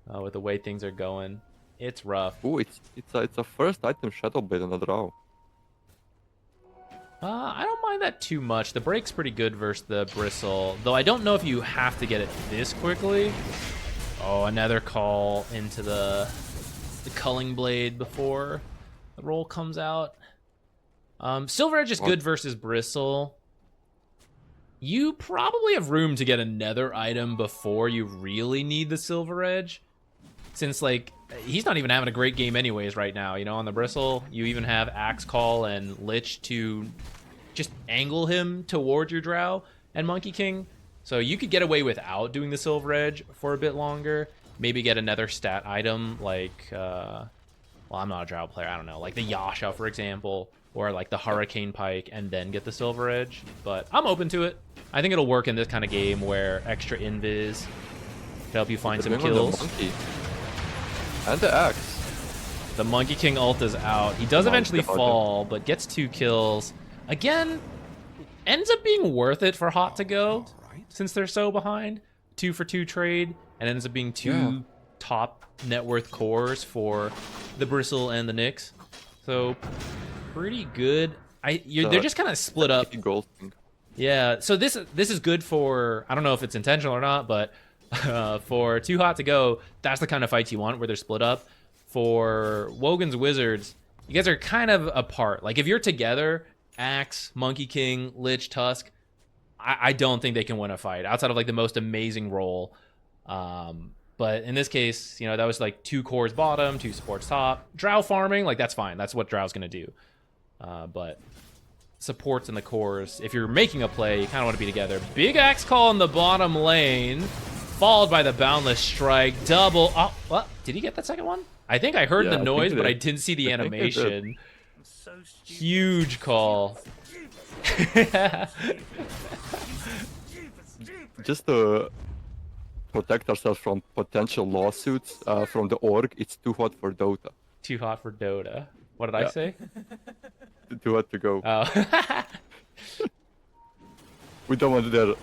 With the way things are going. It's rough. Ooh, it's a first item Shadow Blade on the draw. I don't mind that too much. The break's pretty good versus the Bristle, though I don't know if you have to get it this quickly. Oh, another call into the Culling Blade before the roll comes out. Silver Edge is good versus Bristle. You probably have room to get another item before you really need the Silver Edge. Since, like, he's not even having a great game anyways right now, you know, on the Bristle. You even have Axe Call and Lich to just angle him toward your Drow and Monkey King. So you could get away without doing the Silver Edge for a bit longer. Maybe get another stat item like, well, I'm not a Drow player, I don't know, like the Yasha, for example, or like the Hurricane Pike, and then get the Silver Edge. But I'm open to it. I think it'll work in this kind of game where extra invis could help you find some kills. And the Axe. The Monkey King ult is out. He does eventually fall, but gets 2 kills. Again, ends up being worth it for Hot to go, since they're so behind. 2 for 2 trade, and ends up being 2 top net worth cores for the Bristle and the Nyx. So, pretty good. They're just kind of split up. Yeah, so this is good for, I don't know if it's intentional or not, but for Too Hot to Go, that's the kind of fights you want where they're split up. For Wogan's Wizards, you guys are kind of apart. Like if you're together, Axe, Monkey King, Lich, Tusk, I don't think they can win a fight outside of like the most amazing roll. But in this case, you know, that was like 2 cores bottom, 2 supports top. Drow farming, like that's fine. That's what Drow's gonna do. But supports in the cores, if you're making a play, you kind of want to be together. Big Axe Call in the bottom lane, followed by the Boundless Strike. Double. Oh, what? Did he get that second one? I think I heard the noise, but I didn't see the animation. Huge call. Just to protect ourselves from potential lawsuits from the org, it's too hot for Dota. Too hot for Dota. What did I say? Too hot to go. Oh. We don't want there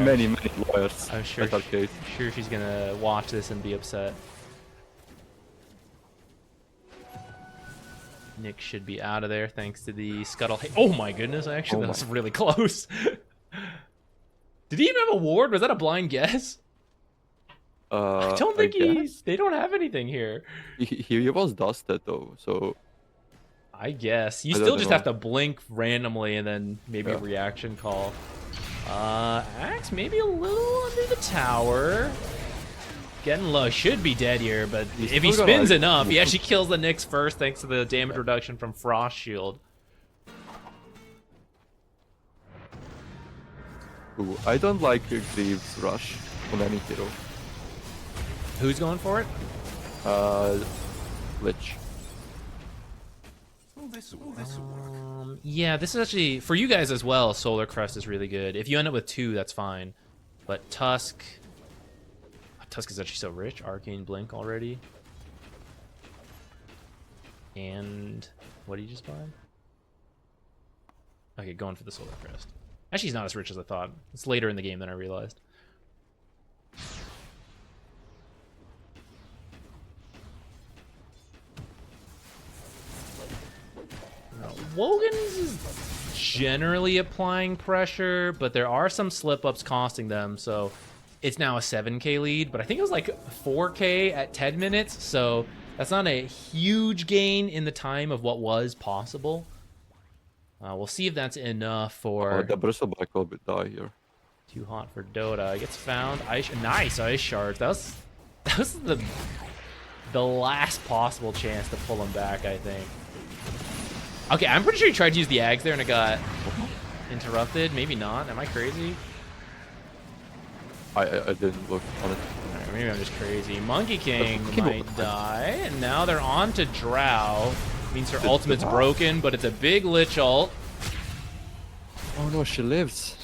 many lawyers. I'm sure, at our case. I'm sure she's gonna watch this and be upset. Nick should be out of there thanks to the scuttle. Oh my goodness! Actually, that was really close. Did he even have a ward? Was that a blind guess? I don't think they don't have anything here. He was dusted though, so. I guess you still just have to blink randomly and then maybe a reaction call. Axe maybe a little under the tower. Getting low, should be dead here, but if he spins enough, he actually kills the Nyx first thanks to the damage reduction from Frost Shield. Ooh, I don't like Greaves Rush on any hero. Who's going for it? Lich. Yeah, this is actually, for you guys as well, Solar Crest is really good. If you end up with 2, that's fine. But Tusk is actually so rich. Arcane Blink already. And what did you just buy? Okay, going for the Solar Crest. Actually, he's not as rich as I thought. It's later in the game than I realized. Wogan's is generally applying pressure, but there are some slip-ups costing them, so it's now a 7k lead, but I think it was like 4k at 10 minutes, so that's not a huge gain in the time of what was possible. We'll see if that's enough for... the Bristleback will die here. Too hot for Dota. Gets found. Nice Ice Shards. That was the last possible chance to pull him back, I think. Okay, I'm pretty sure he tried to use the Ags there and it got interrupted. Maybe not. Am I crazy? I didn't look on it. Right, maybe I'm just crazy. Monkey King might die, and now they're on to Drow. Means her ultimate's broken, but it's a big Lich ult. Oh no, she lives.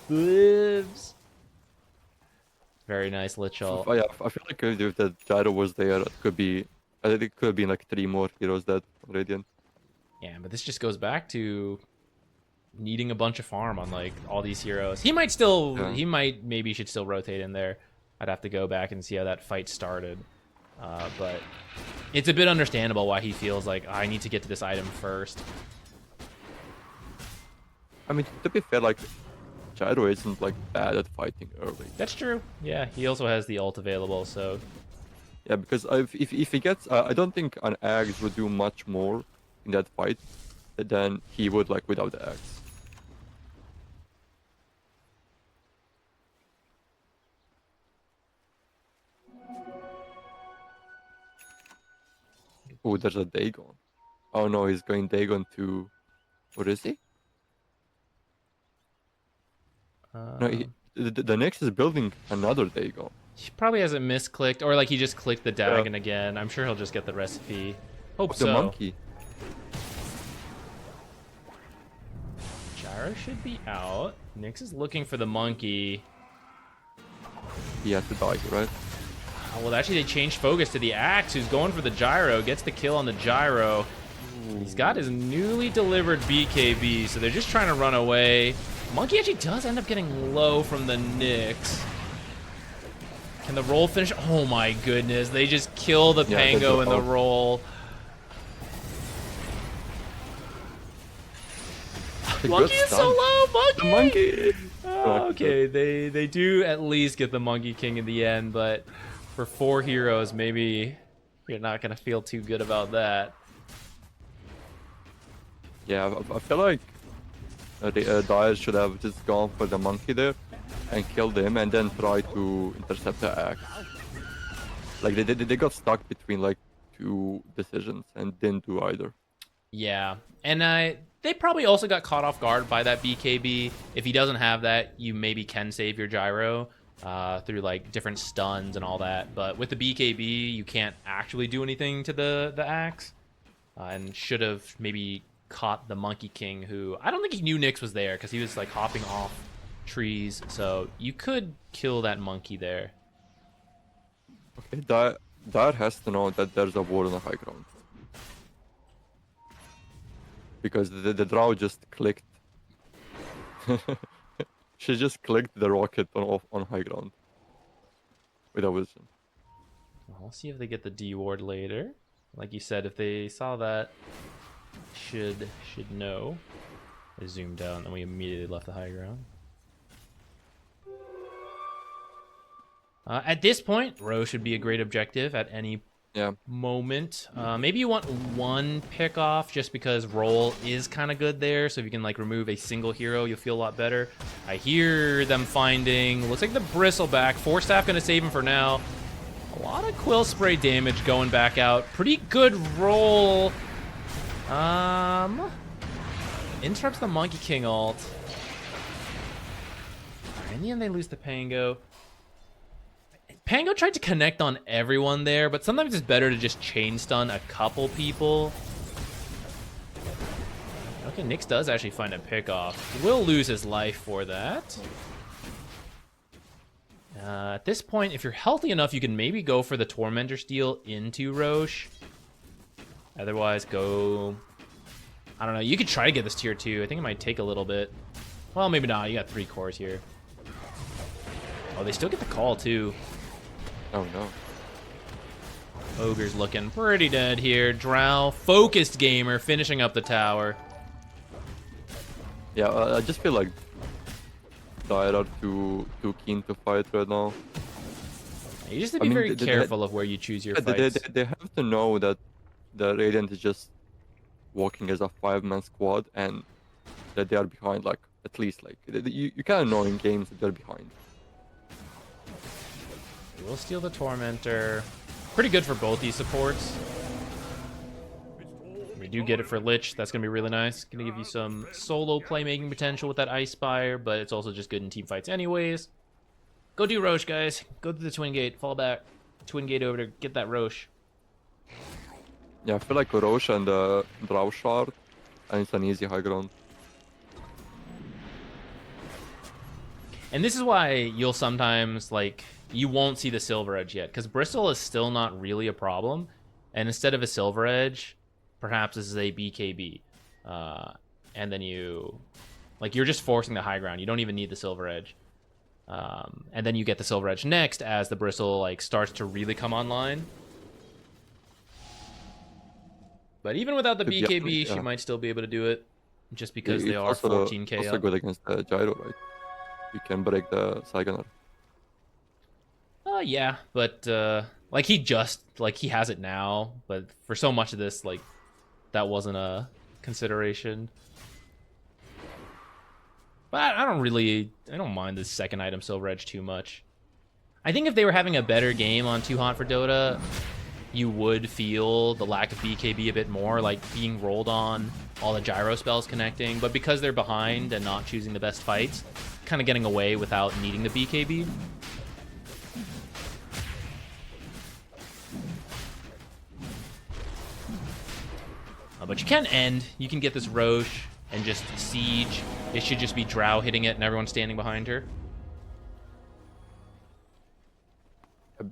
Lives. Very nice Lich ult. Oh, yeah, I feel like if the Gyro was there, it could be. I think it could have been like 3 more heroes dead on Radiant. Yeah, but this just goes back to needing a bunch of farm on like all these heroes. He might still, maybe should still rotate in there. I'd have to go back and see how that fight started. But it's a bit understandable why he feels like I need to get to this item first. I mean, to be fair, like Gyro isn't like bad at fighting early. That's true. Yeah, he also has the ult available, so. Yeah, because if he gets, I don't think an Axe would do much more in that fight than he would like without the Axe. Oh, there's a Dagon. Oh no, he's going Dagon to... What is he? No, the next is building another Dagon. He probably hasn't misclicked, or like he just clicked the Dagon again. I'm sure he'll just get the recipe. Hope so. The monkey. Gyro should be out. Nyx is looking for the monkey. He has to die, right? Well, actually, they changed focus to the Axe, who's going for the Gyro. Gets the kill on the Gyro. Ooh. He's got his newly delivered BKB, so they're just trying to run away. Monkey actually does end up getting low from the Nyx. Can the roll finish? Oh my goodness, they just kill the Pango in the roll. A good Monkey is so stun. low, Monkey! The monkey! Oh, okay, they do at least get the Monkey King in the end, but for 4 heroes, maybe you're not gonna feel too good about that. Yeah, I feel like Dire should have just gone for the monkey there and killed him and then try to intercept the axe. Like they got stuck between like 2 decisions and didn't do either. Yeah, and they probably also got caught off guard by that BKB. If he doesn't have that, you maybe can save your gyro through like different stuns and all that. But with the BKB, you can't actually do anything to the axe, and should have maybe caught the Monkey King, who I don't think he knew Nyx was there because he was like hopping off trees. So you could kill that monkey there. Okay, Dire has to know that there's a ward on the high ground. Because the drow just clicked. She just clicked the rocket on high ground. With a vision. We'll see if they get the D ward later. Like you said, if they saw that, should know. I zoomed out and we immediately left the high ground. At this point, Row should be a great objective at any moment. Maybe you want 1 pick off just because roll is kind of good there. So if you can like remove a single hero, you'll feel a lot better. I hear them finding, looks like the Bristleback. 4 staff gonna save him for now. A lot of quill spray damage going back out. Pretty good roll. Interrupts the Monkey King ult. In the end, they lose the Pango. Pango tried to connect on everyone there, but sometimes it's better to just chain stun a couple people. Okay, Nyx does actually find a pickoff. Will lose his life for that. At this point, if you're healthy enough, you can maybe go for the Tormentor steal into Roche. Otherwise, go... I don't know, you could try to get this tier 2. I think it might take a little bit. Well, maybe not. You got 3 cores here. Oh, they still get the call, too. Oh, no. Ogre's looking pretty dead here. Drow, focused gamer, finishing up the tower. Yeah, I just feel like Dire are too keen to fight right now. You just have to be very careful of where you choose your fights. They have to know that the Radiant is just walking as a 5-man squad and that they are behind, like, at least, like, you kind of know in games that they're behind. We'll steal the Tormentor. Pretty good for both these supports. We do get it for Lich. That's going to be really nice. Going to give you some solo playmaking potential with that Ice Spire, but it's also just good in team fights anyways. Go do Roche, guys. Go to the Twin Gate. Fall back. Twin Gate over to get that Roche. Yeah, I feel like Roche and the Drow Shard, and it's an easy high ground. And this is why you'll sometimes, like, you won't see the Silver Edge yet, because Bristol is still not really a problem. And instead of a Silver Edge, perhaps this is a BKB. And then you're just forcing the high ground. You don't even need the Silver Edge. And then you get the Silver Edge next as the Bristle, like, starts to really come online. But even without the BKB, she might still be able to do it, just because they are 14k It's also up. good against the Gyro, right? You can break the Saigoner. Yeah, but like he has it now, but for so much of this, like, that wasn't a consideration. But I don't mind the second item Silver Edge too much. I think if they were having a better game on Too Hot for Dota, you would feel the lack of BKB a bit more, like being rolled on, all the gyro spells connecting, but because they're behind and not choosing the best fights, kind of getting away without needing the BKB. But you can end. You can get this Roche and just siege. It should just be Drow hitting it and everyone standing behind her.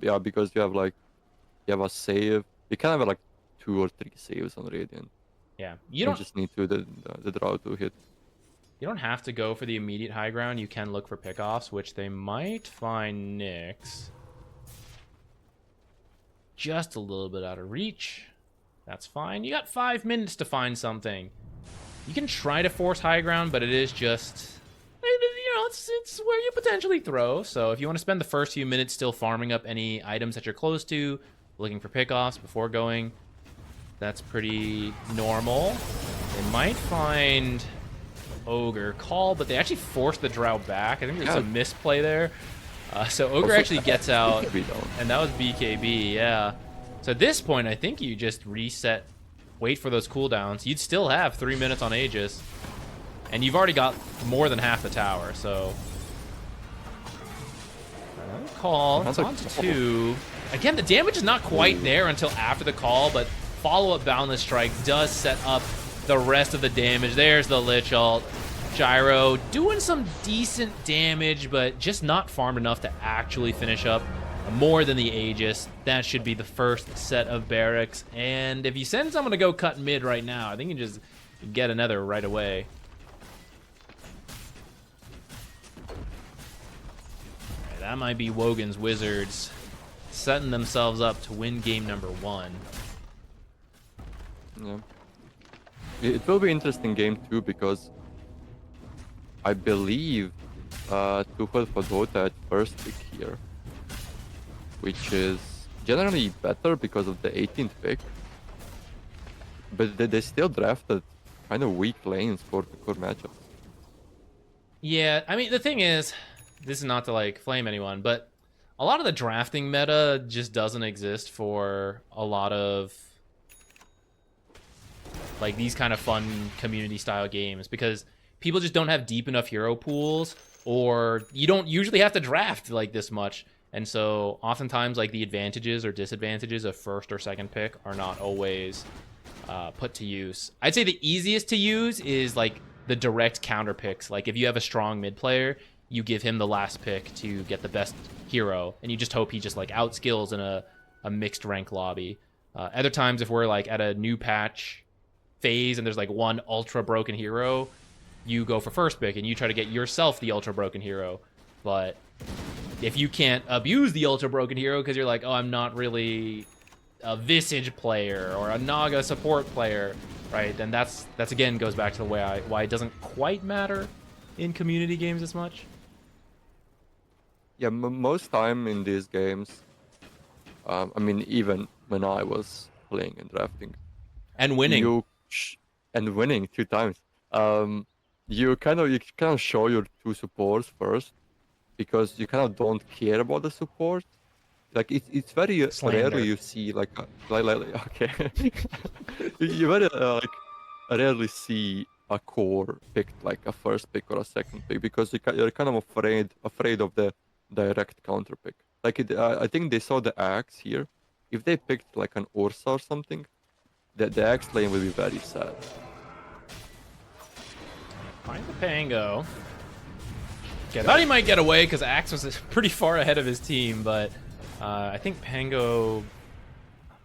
Yeah, because you have a save. You can have like 2 or 3 saves on Radiant. Yeah, you just need the Drow to hit. You don't have to go for the immediate high ground. You can look for pickoffs, which they might find Nyx. Just a little bit out of reach. That's fine. You got 5 minutes to find something. You can try to force high ground, but it is just, you know, it's where you potentially throw. So if you want to spend the first few minutes still farming up any items that you're close to, looking for pickoffs before going, that's pretty normal. They might find Ogre call, but they actually forced the Drow back. I think there's some misplay there. So Ogre actually gets out, and that was BKB, yeah. So at this point, I think you just reset, wait for those cooldowns. You'd still have 3 minutes on Aegis, and you've already got more than half the tower, so... Another call, it's on to 2. Again, the damage is not quite there until after the call, but follow-up Boundless Strike does set up the rest of the damage. There's the Lich ult. Gyro doing some decent damage, but just not farmed enough to actually finish up more than the Aegis. That should be the first set of barracks. And if you send someone to go cut mid right now, I think you just get another right away. Right, that might be Wogan's Wizards setting themselves up to win game number 1. Yeah. It will be an interesting game too, because I believe Tuchel for DotA at first pick here, which is generally better because of the 18th pick. But they still drafted kind of weak lanes for the core matchup. Yeah, I mean, the thing is, this is not to like flame anyone, but a lot of the drafting meta just doesn't exist for a lot of like these kind of fun community style games, because people just don't have deep enough hero pools, or you don't usually have to draft like this much. And so oftentimes like the advantages or disadvantages of first or second pick are not always put to use. I'd say the easiest to use is like the direct counter picks. Like if you have a strong mid player, you give him the last pick to get the best hero, and you just hope he just like outskills in a mixed rank lobby. Other times if we're like at a new patch phase and there's like one ultra broken hero, you go for first pick and you try to get yourself the ultra broken hero. But if you can't abuse the ultra broken hero because you're like, oh, I'm not really a Visage player or a Naga support player, right? Then that's again goes back to the way why it doesn't quite matter in community games as much. Yeah, most time in these games, I mean, even when I was playing and drafting and winning, and winning 2 times, you kind of show your 2 supports first, because you kind of don't care about the support. Like it's very rarely you see like okay, you very rarely see a core picked like a first pick or a second pick, because you're kind of afraid of the direct counter pick. Like I think they saw the axe here. If they picked like an Ursa or something, the axe lane will be very sad. Find the Pango. I thought he might get away because Axe was pretty far ahead of his team, but I think Pango,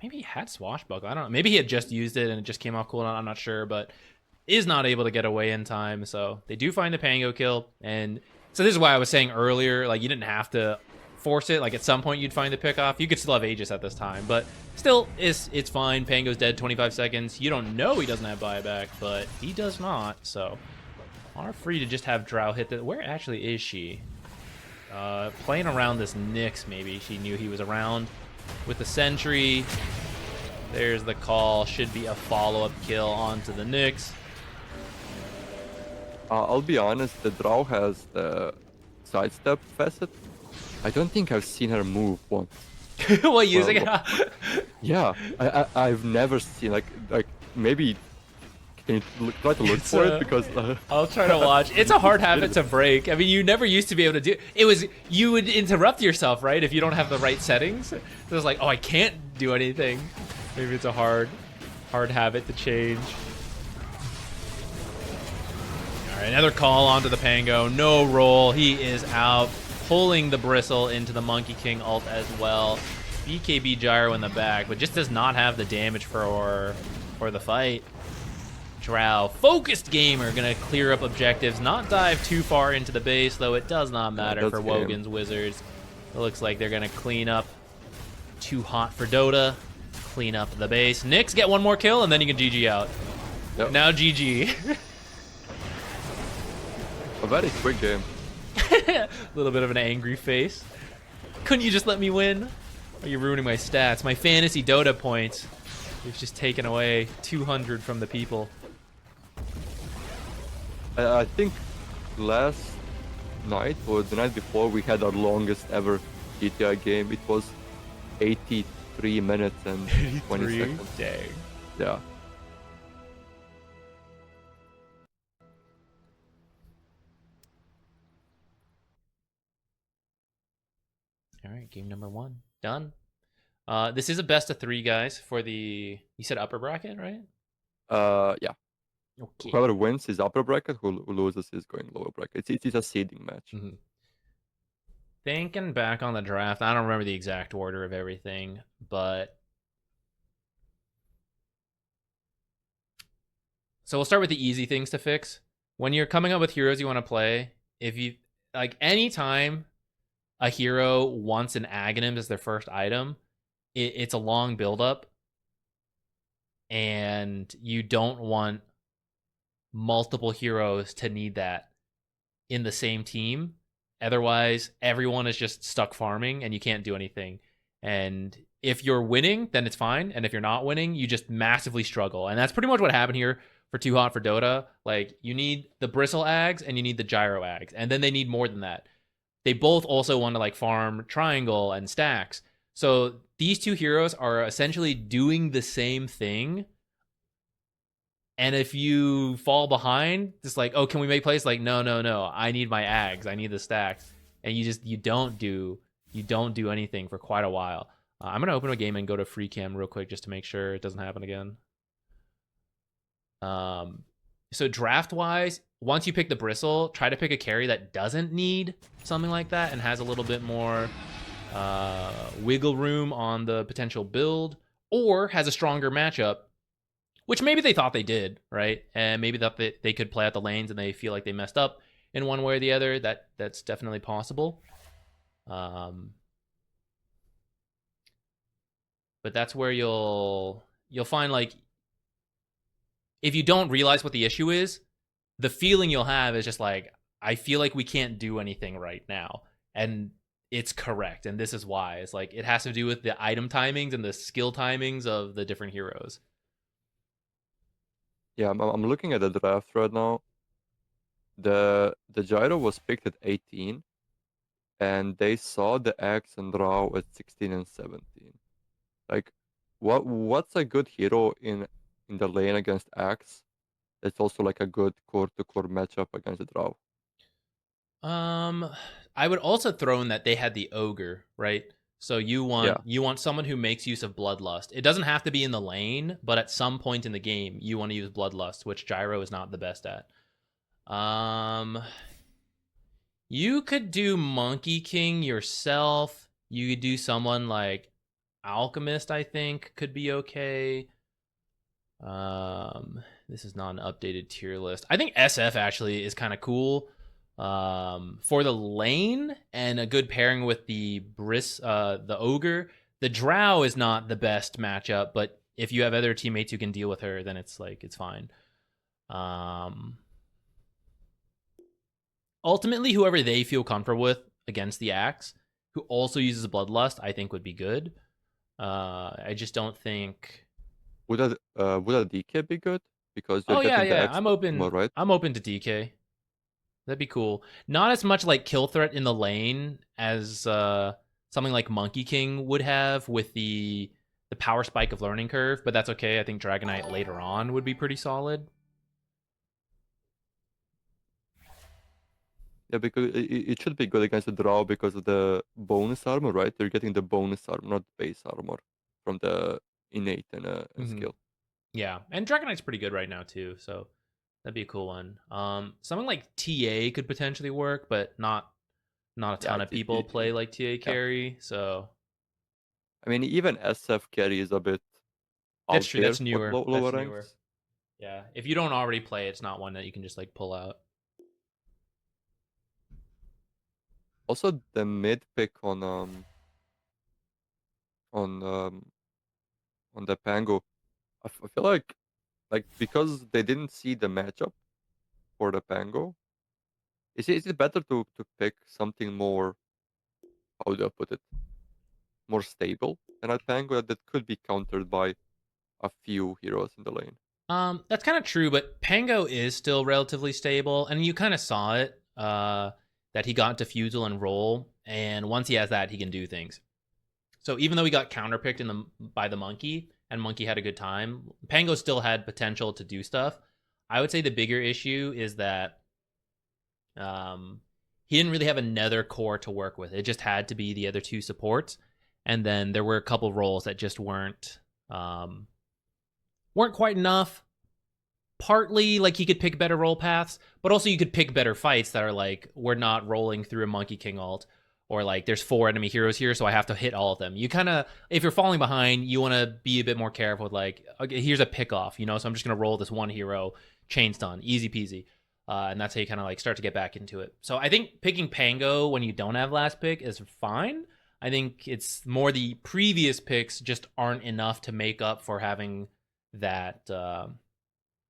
maybe he had Swashbuckle. I don't know. Maybe he had just used it and it just came off cooldown. I'm not sure, but is not able to get away in time. So they do find the Pango kill. And so this is why I was saying earlier, like you didn't have to force it. Like at some point you'd find the pick off. You could still have Aegis at this time, but still it's fine. Pango's dead 25 seconds. You don't know he doesn't have buyback, but he does not. So are free to just have Drow hit the... Where actually is she? Playing around this Nyx, maybe. She knew he was around with the Sentry. There's the call. Should be a follow-up kill onto the Nyx. I'll be honest, the Drow has the sidestep facet. I don't think I've seen her move once. While using it? Yeah, I've never seen, like maybe... Can you try to look for it? Because I'll try to watch. It's a hard habit to break. I mean, you never used to be able to do it. You would interrupt yourself, right? If you don't have the right settings. It was like, oh, I can't do anything. Maybe it's a hard habit to change. All right, another call onto the Pango. No roll. He is out. Pulling the Bristle into the Monkey King ult as well. BKB Gyro in the back, but just does not have the damage for the fight. Drow, focused gamer, gonna clear up objectives, not dive too far into the base, though it does not matter for Wogan's Wizards. It looks like they're gonna clean up. Too hot for DotA. Clean up the base. Nyx get one more kill, and then you can GG out. Yep. Now GG. very quick game. A little bit of an angry face. Couldn't you just let me win? Are you ruining my stats? My fantasy Dota points. You've just taken away 200 from the people. I think last night or the night before we had our longest ever GTI game. It was 83 minutes and 20 seconds. Dang. Yeah. All right, game number 1 done. This is a best of 3, guys. For the you said upper bracket, right? Yeah. Okay. Whoever wins is upper bracket. Who loses is going lower bracket. It's a seeding match. Mm-hmm. Thinking back on the draft, I don't remember the exact order of everything, but so we'll start with the easy things to fix. When you're coming up with heroes you want to play, if you like anytime a hero wants an Aghanim as their first item, it's a long buildup, and you don't want multiple heroes to need that in the same team. Otherwise, everyone is just stuck farming and you can't do anything. And if you're winning, then it's fine. And if you're not winning, you just massively struggle. And that's pretty much what happened here for Too Hot for Dota. Like, you need the Bristle Ags and you need the Gyro Ags. And then they need more than that. They both also want to like farm Triangle and Stacks. So these two heroes are essentially doing the same thing. And if you fall behind, it's like, oh, can we make plays? Like, no. I need my Ags. I need the Stacks. And you don't do anything for quite a while. I'm gonna open a game and go to free cam real quick just to make sure it doesn't happen again. So draft wise, once you pick the Bristle, try to pick a carry that doesn't need something like that and has a little bit more wiggle room on the potential build, or has a stronger matchup, which maybe they thought they did, right? And maybe that they could play out the lanes and they feel like they messed up in one way or the other. That's definitely possible. But that's where you'll find, like, if you don't realize what the issue is, the feeling you'll have is just like, I feel like we can't do anything right now. And it's correct. And this is why. It's like, it has to do with the item timings and the skill timings of the different heroes. Yeah, I'm looking at the draft right now. The Gyro was picked at 18, and they saw the Axe and Drow at 16 and 17. Like, what's a good hero in the lane against Axe? It's also like a good core to core matchup against the Drow. I would also throw in that they had the Ogre, right? So you want someone who makes use of Bloodlust. It doesn't have to be in the lane, but at some point in the game, you want to use Bloodlust, which Gyro is not the best at. You could do Monkey King yourself. You could do someone like Alchemist, I think, could be okay. This is not an updated tier list. I think SF actually is kind of cool. For the lane and a good pairing with the the Ogre. The Drow is not the best matchup, but if you have other teammates who can deal with her, then it's fine. Ultimately, whoever they feel comfortable with against the Axe, who also uses Bloodlust, I think would be good. I just don't think. Would a DK be good? Because you're Oh yeah, getting the yeah. Axe more, right? I'm open to DK. That'd be cool. Not as much like kill threat in the lane as something like Monkey King would have with the power spike of Learning Curve, but that's okay. I think Dragonite later on would be pretty solid. Yeah, because it should be good against the Drow because of the bonus armor, right? You're getting the bonus armor, not base armor, from the innate and skill. Yeah, and Dragonite's pretty good right now too, so that'd be a cool one. Something like TA could potentially work, but not a ton of people play like TA carry, so I mean, even SF carry is a bit that's out true. there That's for newer. lower ranks. Yeah, if you don't already play, it's not one that you can just like pull out. Also, the mid pick on the Pango, I feel like because they didn't see the matchup for the Pango, Is it better to pick something more, how do I put it, more stable than a Pango that could be countered by a few heroes in the lane? That's kind of true, but Pango is still relatively stable, and you kind of saw it. That he got Diffusal and Roll, and once he has that, he can do things. So even though he got counterpicked by the Monkey, and Monkey had a good time, Pango still had potential to do stuff. I would say the bigger issue is that um, he didn't really have a nether core to work with. It just had to be the other two supports, and then there were a couple roles that just weren't quite enough. Partly like he could pick better roll paths, but also you could pick better fights that are like, we're not rolling through a Monkey King ult, or like there's 4 enemy heroes here, so I have to hit all of them. You kind of, if you're falling behind, you want to be a bit more careful with like, okay, here's a pick off, so I'm just gonna roll this one hero, chain stun, easy peasy. And that's how you kind of like start to get back into it. So I think picking Pango when you don't have last pick is fine. I think it's more the previous picks just aren't enough to make up for having that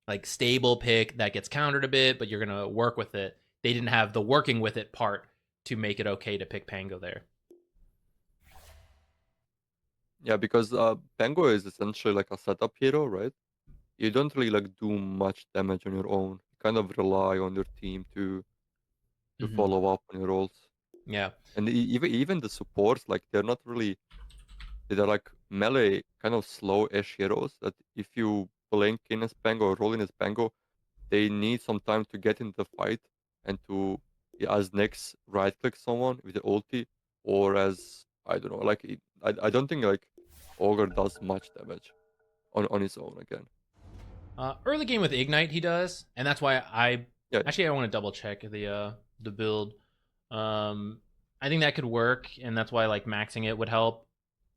like stable pick that gets countered a bit, but you're gonna work with it. They didn't have the working with it part to make it okay to pick Pango there. Yeah, because Pango is essentially like a setup hero, right? You don't really like do much damage on your own. You kind of rely on your team to Mm-hmm. follow up on your rolls. Yeah. And even the supports, like they're like melee kind of slow-ish heroes that if you blink in a Pango or roll in a Pango, they need some time to get into the fight and to, yeah, as next right click someone with the ulti, or as I don't know, like I don't think like Ogre does much damage on his own again. Early game with Ignite he does, and that's why Yeah, I want to double check the build. Um, I think that could work, and that's why like maxing it would help.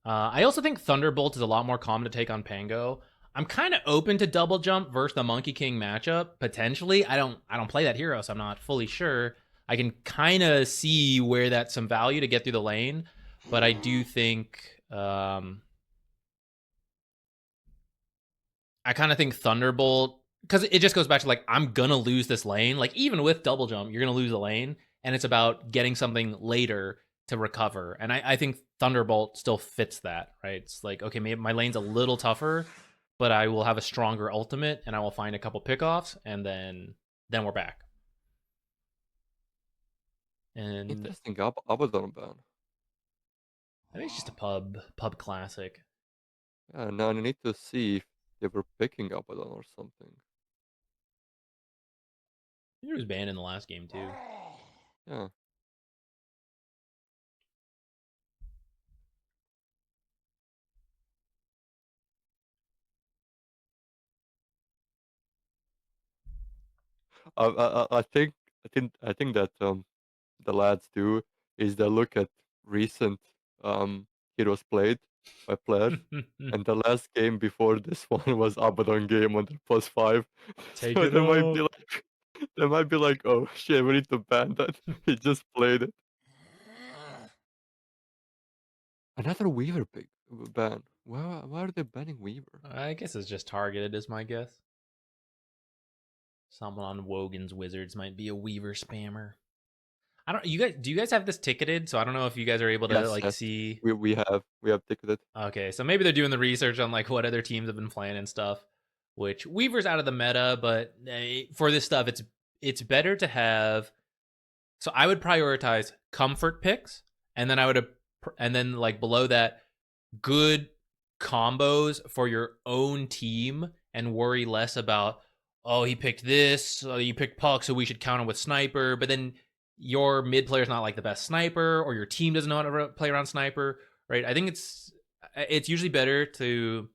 I also think Thunderbolt is a lot more common to take on Pango. I'm kind of open to double jump versus the Monkey King matchup potentially. I don't play that hero, so I'm not fully sure. I can kind of see where that's some value to get through the lane, but I do think I kind of think Thunderbolt, because it just goes back to like, I'm gonna lose this lane. Like even with double jump, you're gonna lose a lane, and it's about getting something later to recover. And I think Thunderbolt still fits that, right? It's like, okay, maybe my lane's a little tougher, but I will have a stronger ultimate, and I will find a couple pickoffs, and then we're back. And interesting. Abaddon ban. I think it's just a pub classic. Yeah, now I need to see if they were picking Abaddon or something. I think it was banned in the last game too. Yeah. I think that the lads do is they look at recent heroes played by players, and the last game before this one was Abaddon game on the +5. Take So it they might be up. like, oh shit, we need to ban that. He just played it. Another Weaver pick ban. Why are they banning Weaver? I guess it's just targeted, is my guess. Someone on Wogan's Wizards might be a Weaver spammer. I don't. You guys, do you guys have this ticketed? So I don't know if you guys are able to Yes, like yes. see. We have ticketed. Okay, so maybe they're doing the research on like what other teams have been playing and stuff. Which Weaver's out of the meta, but for this stuff, it's better to have. So I would prioritize comfort picks, and then and then like below that, good combos for your own team, and worry less about, oh, he picked this, oh, you picked Puck, so we should count him with Sniper, but then your mid player's not like the best sniper, or your team doesn't know how to play around Sniper, right? I think it's usually better to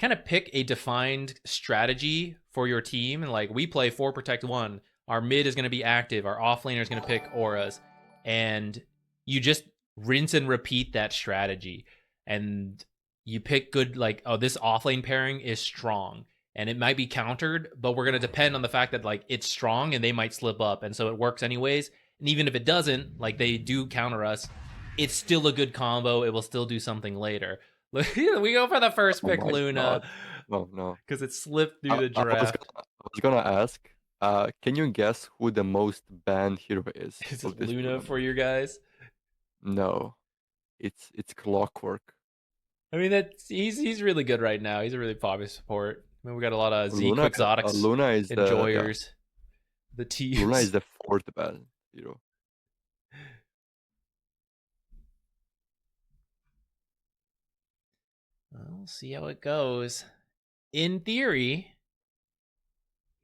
kind of pick a defined strategy for your team, and like we play 4 protect 1, our mid is going to be active, our offlaner is going to pick auras, and you just rinse and repeat that strategy, and you pick good, like, oh, this offlane pairing is strong, and it might be countered, but we're going to depend on the fact that like it's strong and they might slip up, and so it works anyways. And even if it doesn't, like they do counter us, it's still a good combo, it will still do something later. We go for the first Oh pick, my Luna, god. No, no. because it slipped through I, the I was draft. gonna, I was gonna ask. Can you guess who the most banned hero is Is of it this Luna for tournament? your guys? No, it's Clockwork. I mean, he's really good right now. He's a really popular support. I mean, we got a lot of Luna, ZQuixotix Luna is the yeah, enjoyers, the Luna teams. is the fourth banned hero. We'll see how it goes. In theory,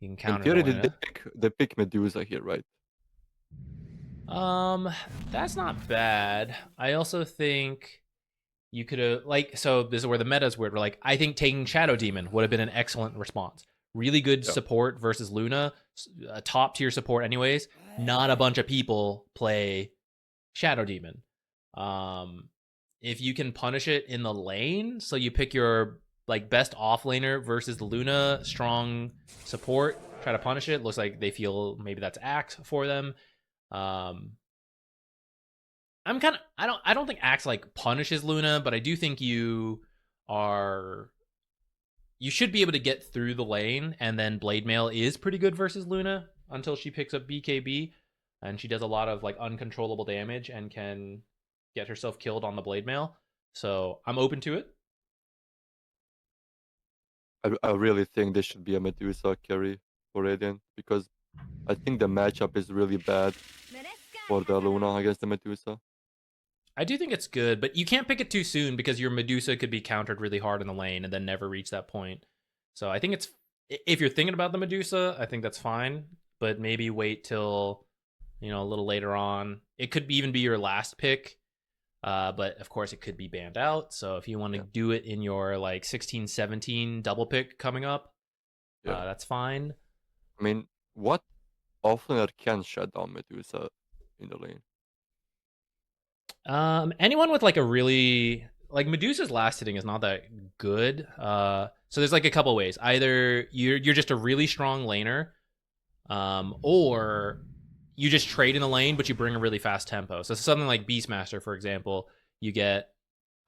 you can In counter the theory, they Luna. pick they pick Medusa here, right? Um, that's not bad. I also think you could have so this is where the meta is weird. We're like, I think taking Shadow Demon would have been an excellent response. Really good Yeah. support versus Luna, a top tier support, anyways. Not a bunch of people play Shadow Demon. Um, if you can punish it in the lane, so you pick your like best offlaner versus the Luna, strong support, try to punish it. Looks like they feel maybe that's Axe for them. Um, I'm kind of I don't think Axe like punishes Luna, but I do think are you should be able to get through the lane, and then Blade Mail is pretty good versus Luna until she picks up BKB, and she does a lot of like uncontrollable damage and can get herself killed on the Blade Mail. So I'm open to it. I really think this should be a Medusa carry for Radiant because I think the matchup is really bad for the Luna against the Medusa. I do think it's good, but you can't pick it too soon because your Medusa could be countered really hard in the lane and then never reach that point. So I think it's if you're thinking about the Medusa, I think that's fine, but maybe wait till a little later on. It could even be your last pick, but of course it could be banned out. So if you want to Yeah, do it in your like 16, 17 double pick coming up, yeah. that's fine. I mean, what offlaner can shut down Medusa in the lane? Anyone with like a really like Medusa's last hitting is not that good. So there's like a couple ways. Either you're just a really strong laner, or you just trade in the lane, but you bring a really fast tempo. So something like Beastmaster, for example, you get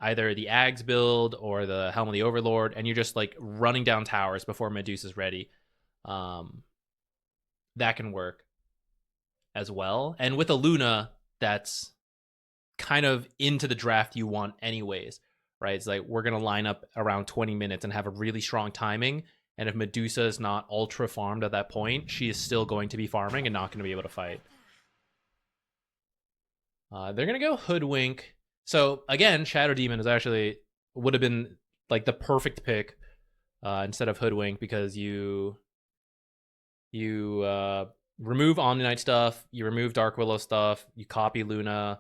either the Ags build or the Helm of the Overlord, and you're just like running down towers before Medusa's ready. Um, that can work as well. And with a Luna, that's kind of into the draft you want anyways, right? It's like we're gonna line up around 20 minutes and have a really strong timing. And if Medusa is not ultra farmed at that point, she is still going to be farming and not going to be able to fight. They're gonna go Hoodwink. So again, Shadow Demon is actually would have been like the perfect pick instead of Hoodwink because you remove Omni-Knight stuff, you remove Dark Willow stuff, you copy Luna.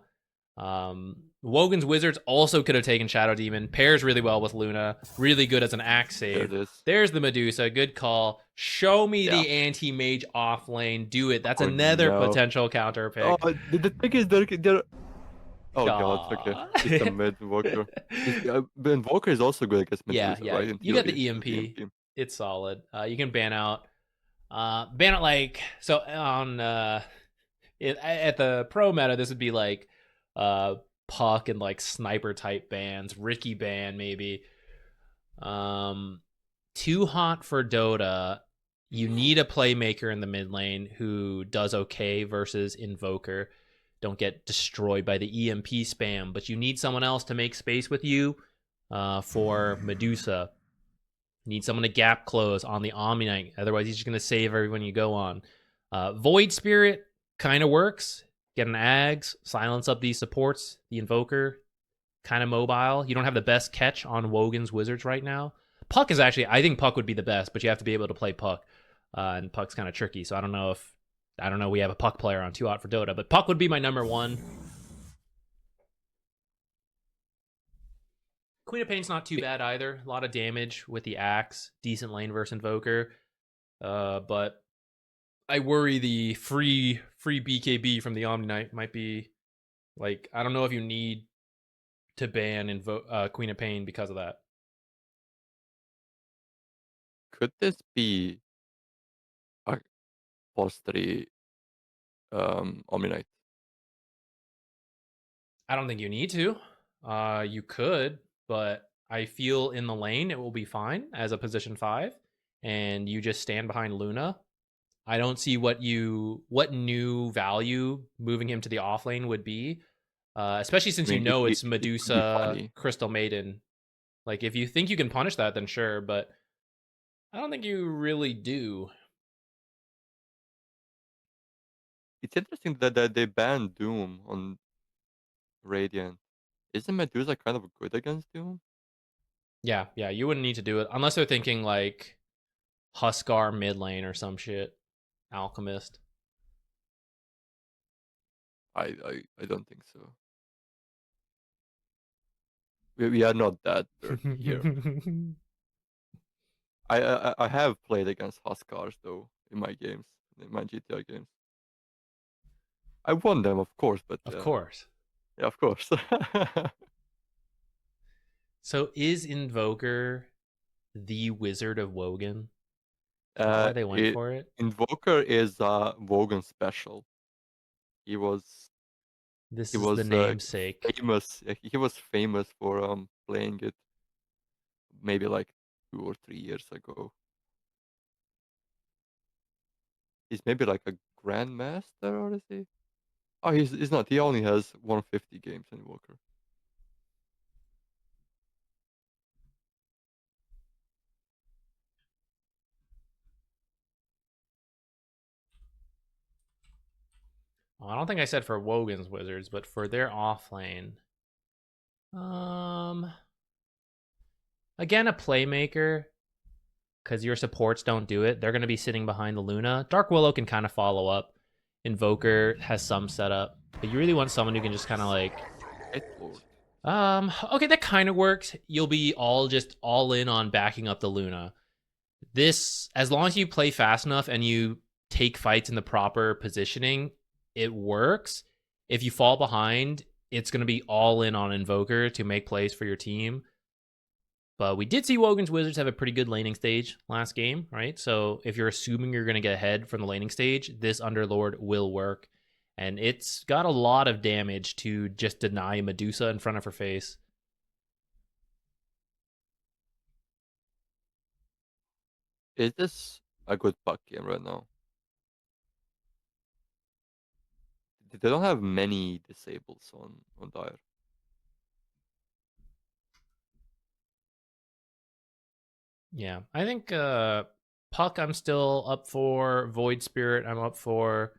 Wogan's Wizards also could have taken Shadow Demon. Pairs really well with Luna. Really good as an axe There it save. is. There's the Medusa. Good call. Show me Yeah. the anti-mage off lane. Do it. That's Oh another no. potential counter Oh, pick. the thing is they're. Oh god. Okay. Aw. It's a mid invoker. The invoker is also good against Yeah, Medusa, yeah. right? In You got theory, the with the EMP. EMP. It's solid. You can ban out. Ban out like so on at the pro meta. This would be like uh Puck and like sniper type bans. Ricky ban maybe. Um, Too hot for Dota. You need a playmaker in the mid lane who does okay versus Invoker. Don't get destroyed by the EMP spam, but you need someone else to make space with you for Medusa. You need someone to gap close on the Omni-Knight. Otherwise, he's just going to save everyone you go on. Void Spirit kind of works. Get an Ags, silence up these supports. The Invoker, kind of mobile. You don't have the best catch on Wogan's Wizards right now. Puck is actually, I think Puck would be the best, but you have to be able to play Puck, and Puck's kind of tricky. So I don't know. We have a Puck player on Too Hot for Dota, but Puck would be my number one. Queen of Pain's not too bad either. A lot of damage with the axe, decent lane versus Invoker, but I worry the free BKB from the Omni Knight might be like I don't know if you need to ban Queen of Pain because of that. Could this be a +3 Omni-Knight? I don't think you need to. You could, but I feel in the lane it will be fine as a position 5, and you just stand behind Luna. I don't see what new value moving him to the off lane would be, especially I since mean, it's it could be Medusa, funny. Crystal Maiden. Like if you think you can punish that, then sure, but I don't think you really do. It's interesting that they banned Doom on Radiant. Isn't Medusa kind of good against Doom? Yeah, yeah, you wouldn't need to do it unless they're thinking like Huskar mid lane or some shit. Alchemist. I don't think so. We are not that dirty here. I have played against Huskars though in my games, in my GTI games. I won them, of course, but Of course. yeah, of course. So is Invoker the Wizard of Wogan? Is that why they went it for it? Invoker is Wogan special. He was This he is the was namesake. famous. He was famous for playing it maybe like 2 or 3 years ago. He's maybe like a grandmaster, or is he? Oh, he's not. He only has 150 games in Invoker. Well, I don't think I said for Wogan's Wizards, but for their offlane. Again, a playmaker, because your supports don't do it. They're going to be sitting behind the Luna. Dark Willow can kind of follow up. Invoker has some setup, but you really want someone who can just kind of like. Lord. Okay, that kind of works. You'll be just all in on backing up the Luna. This, as long as you play fast enough and you take fights in the proper positioning, it works. If you fall behind, it's going to be all in on Invoker to make plays for your team. But we did see Wogan's Wizards have a pretty good laning stage last game, right? So if you're assuming you're going to get ahead from the laning stage, this Underlord will work. And it's got a lot of damage to just deny Medusa in front of her face. Is this a good puck game right now? They don't have many disables on Dire. Yeah, I think Puck I'm still up for. Void Spirit I'm up for.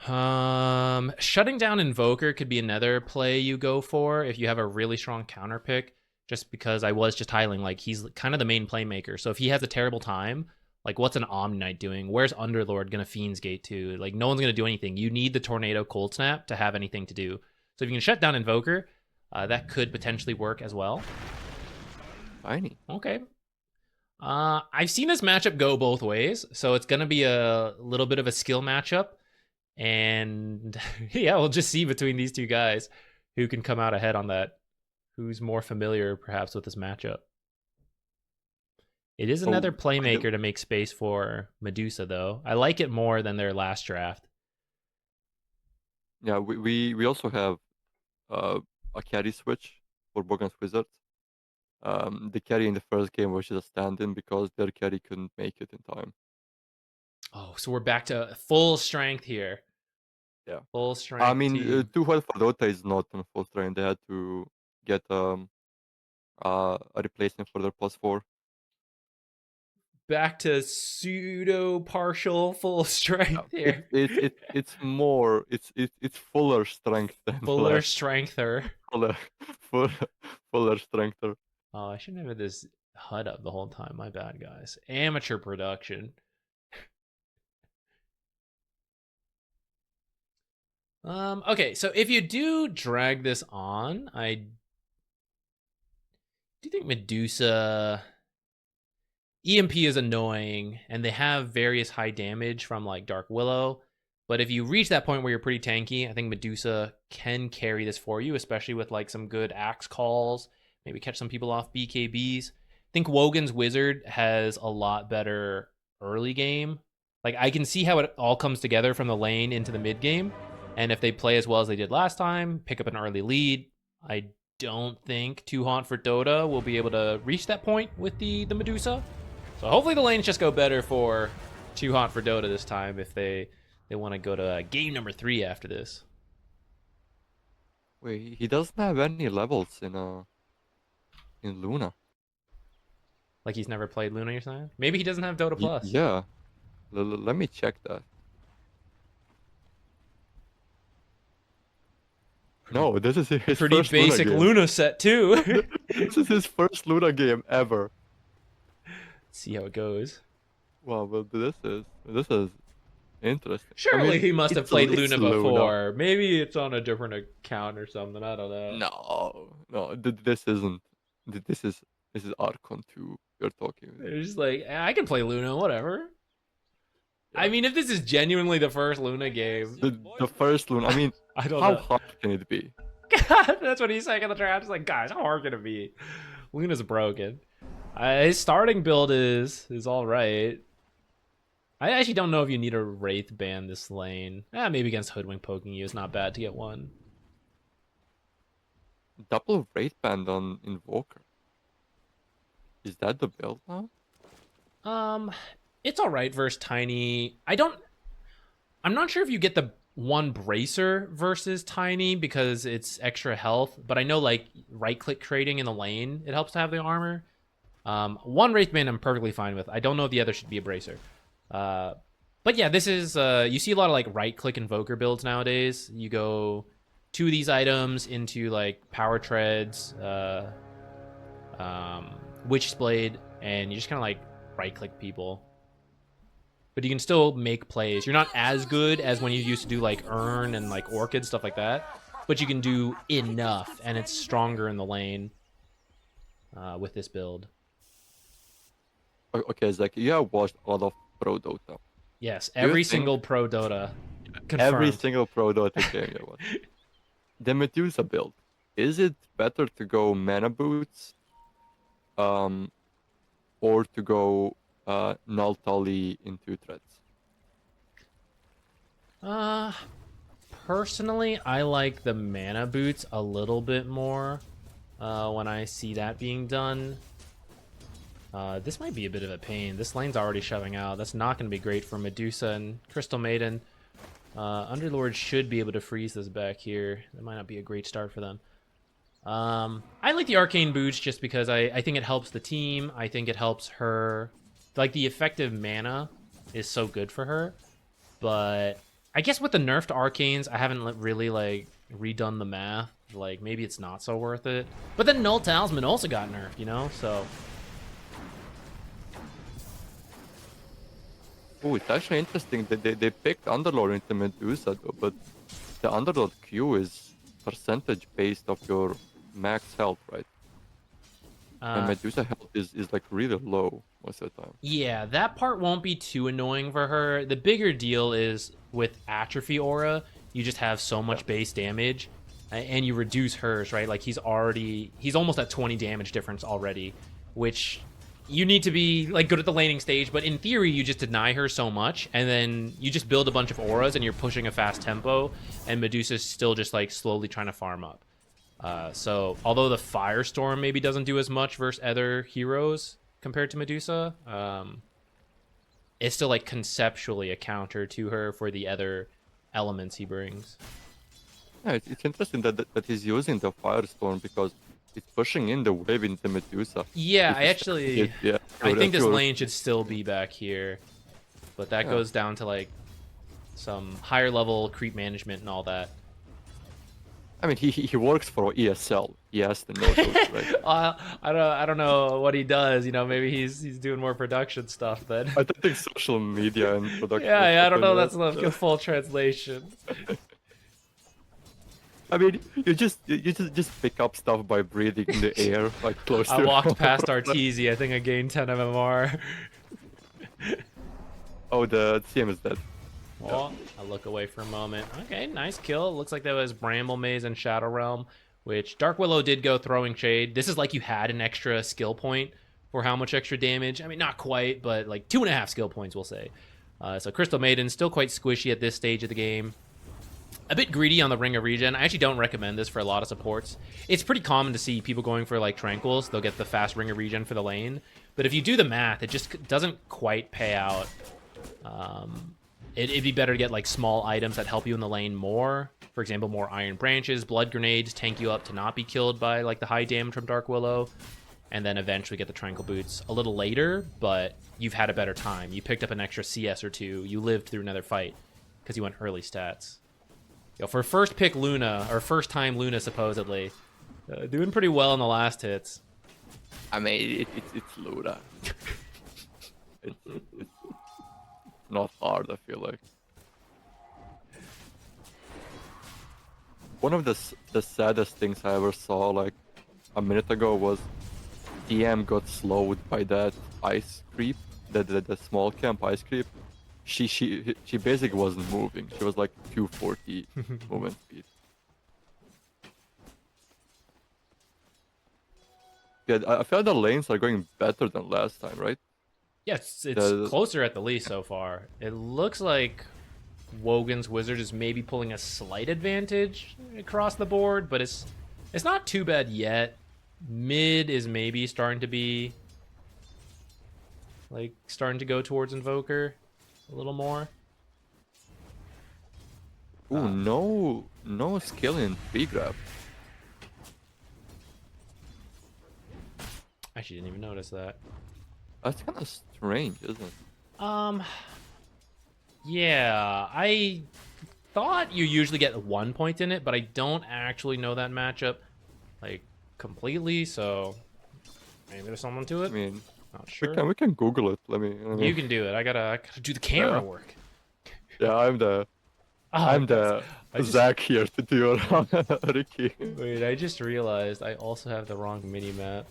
Shutting down Invoker could be another play you go for if you have a really strong counter pick. Just because I was just highlighting, like he's kind of the main playmaker. So if he has a terrible time, like what's an Omni Knight doing? Where's Underlord gonna Fiend's Gate to? Like no one's gonna do anything. You need the Tornado Cold Snap to have anything to do. So if you can shut down Invoker, that could potentially work as well. Tiny. Okay. I've seen this matchup go both ways, so it's gonna be a little bit of a skill matchup. And yeah, we'll just see between these two guys who can come out ahead on that. Who's more familiar, perhaps, with this matchup. It is another playmaker to make space for Medusa, though. I like it more than their last draft. Yeah, we also have a carry switch for Bogan's Wizards. The carry in the first game was just a stand-in because their carry couldn't make it in time. Oh, so we're back to full strength here. Yeah. Full strength. I mean, 2 health for DotA is not on full strength. They had to get a replacement for their +4. Back to pseudo partial full strength here. It's more it's fuller strength than Fuller less. strengther. Fuller strengther. Oh, I shouldn't have this HUD up the whole time. My bad, guys. Amateur production. Okay, so if you do drag this on, I do think Medusa EMP is annoying, and they have various high damage from like Dark Willow. But if you reach that point where you're pretty tanky, I think Medusa can carry this for you, especially with like some good axe calls, maybe catch some people off BKBs. I think Wogan's Wizard has a lot better early game. Like I can see how it all comes together from the lane into the mid game. And if they play as well as they did last time, pick up an early lead, I don't think Too Haunt for Dota will be able to reach that point with the Medusa. So hopefully the lanes just go better for Too hot for Dota this time if they want to go to game number 3 after this. Wait, he doesn't have any levels in Luna. Like he's never played Luna, you're saying? Maybe he doesn't have Dota Plus. Yeah. Let me check that. No, this is his Pretty first basic Luna set too. This is his first Luna game ever. See how it goes. Wow, but this is interesting. Surely I mean, he must have played Luna Luna. before. Maybe it's on a different account or something. I don't know. No, this isn't. This is Archon 2 you're talking about. They're just like, I can play Luna, whatever. Yeah. I mean, if this is genuinely the first Luna game, The first Luna. I mean, I don't how know. hard can it be? God, that's what he's saying in the draft. He's like, guys, how hard can it be? Luna's broken. His starting build is all right. I actually don't know if you need a Wraith ban this lane. Maybe against Hoodwink poking you is not bad to get one. Double Wraith Band on Invoker. Is that the build now? It's all right versus Tiny. I'm not sure if you get the one bracer versus Tiny because it's extra health, but I know like right-click trading in the lane, it helps to have the armor. One Wraith Band I'm perfectly fine with. I don't know if the other should be a bracer. But yeah, this is you see a lot of like right-click Invoker builds nowadays. You go 2 of these items into like Power Treads, Witch's Blade, and you just kind of like right-click people. But you can still make plays. You're not as good as when you used to do like Urn and like Orchid, stuff like that. But you can do enough, and it's stronger in the lane with this build. Okay, Zach, you have watched a lot of Pro Dota. Yes, every single Pro Dota. Confirmed. Every single Pro Dota game you watch. The Medusa build. Is it better to go Mana Boots, or to go Null Tully in 2 threads? Personally, I like the Mana Boots a little bit more when I see that being done. This might be a bit of a pain. This lane's already shoving out. That's not going to be great for Medusa and Crystal Maiden. Underlord should be able to freeze this back here. That might not be a great start for them. I like the Arcane Boots just because I think it helps the team. I think it helps her. Like, the effective mana is so good for her. But I guess with the nerfed Arcanes, I haven't really, like, redone the math. Like, maybe it's not so worth it. But then Null Talisman also got nerfed, you know? So... Oh, it's actually interesting that they picked Underlord into Medusa, though, but the Underlord Q is percentage based of your max health, right? And Medusa health is like really low most of the time. Yeah, that part won't be too annoying for her. The bigger deal is with Atrophy Aura, you just have so much base damage, and you reduce hers, right? Like he's almost at 20 damage difference already, which you need to be like good at the laning stage, but in theory you just deny her so much, and then you just build a bunch of auras and you're pushing a fast tempo, and Medusa's still just like slowly trying to farm up. So although the Firestorm maybe doesn't do as much versus other heroes compared to Medusa, it's still like conceptually a counter to her for the other elements he brings. Yeah, it's interesting that he's using the Firestorm because it's pushing in the wave into Medusa. Yeah, I think this sure. lane should still be back here, but that goes down to like some higher level creep management and all that. I mean, he works for ESL. He has to know those, right? I don't know what he does. You know, maybe he's doing more production stuff then. I don't think social media and production. Yeah, I don't know. That's a full translation. I mean, you just pick up stuff by breathing in the air, like close to. I walked past Arteezy. I think I gained 10 MMR. Oh, the CM is dead. Well, I look away for a moment. Okay, nice kill. Looks like that was Bramble Maze and Shadow Realm, which Dark Willow did go throwing shade. This is like you had an extra skill point for how much extra damage. I mean, not quite, but like 2.5 skill points, we'll say. So Crystal Maiden still quite squishy at this stage of the game. A bit greedy on the Ring of Regen. I actually don't recommend this for a lot of supports. It's pretty common to see people going for like Tranquils. They'll get the fast Ring of Regen for the lane. But if you do the math, it just doesn't quite pay out It'd be better to get like small items that help you in the lane more. For example, more iron branches, blood grenades tank you up to not be killed by like the high damage from Dark Willow, and then eventually get the tranquil boots a little later. But you've had a better time. You picked up an extra CS or two. You lived through another fight because you went early stats. Yo, for first pick Luna, or first time Luna supposedly, doing pretty well in the last hits. I mean, it's Luna. it's not hard, I feel like. One of the saddest things I ever saw, like, a minute ago was DM got slowed by that ice creep, the small camp ice creep. She basically wasn't moving. She was like 240 movement speed. Yeah, I feel like the lanes are going better than last time, right? Yes, it's closer at the least so far. It looks like Wogan's wizard is maybe pulling a slight advantage across the board, but it's not too bad yet. Mid is maybe starting to be like starting to go towards Invoker a little more. Ooh, no skill in free grab. Actually, didn't even notice that. That's kind of strange, isn't it? Yeah, I thought you usually get 1 point in it, but I don't actually know that matchup like completely, so maybe there's someone to it. I mean, not sure. We can Google it. Let me. You can do it. I gotta do the camera work. Yeah, I'm the Zach here to do your Ricky. Wait, I just realized I also have the wrong mini map.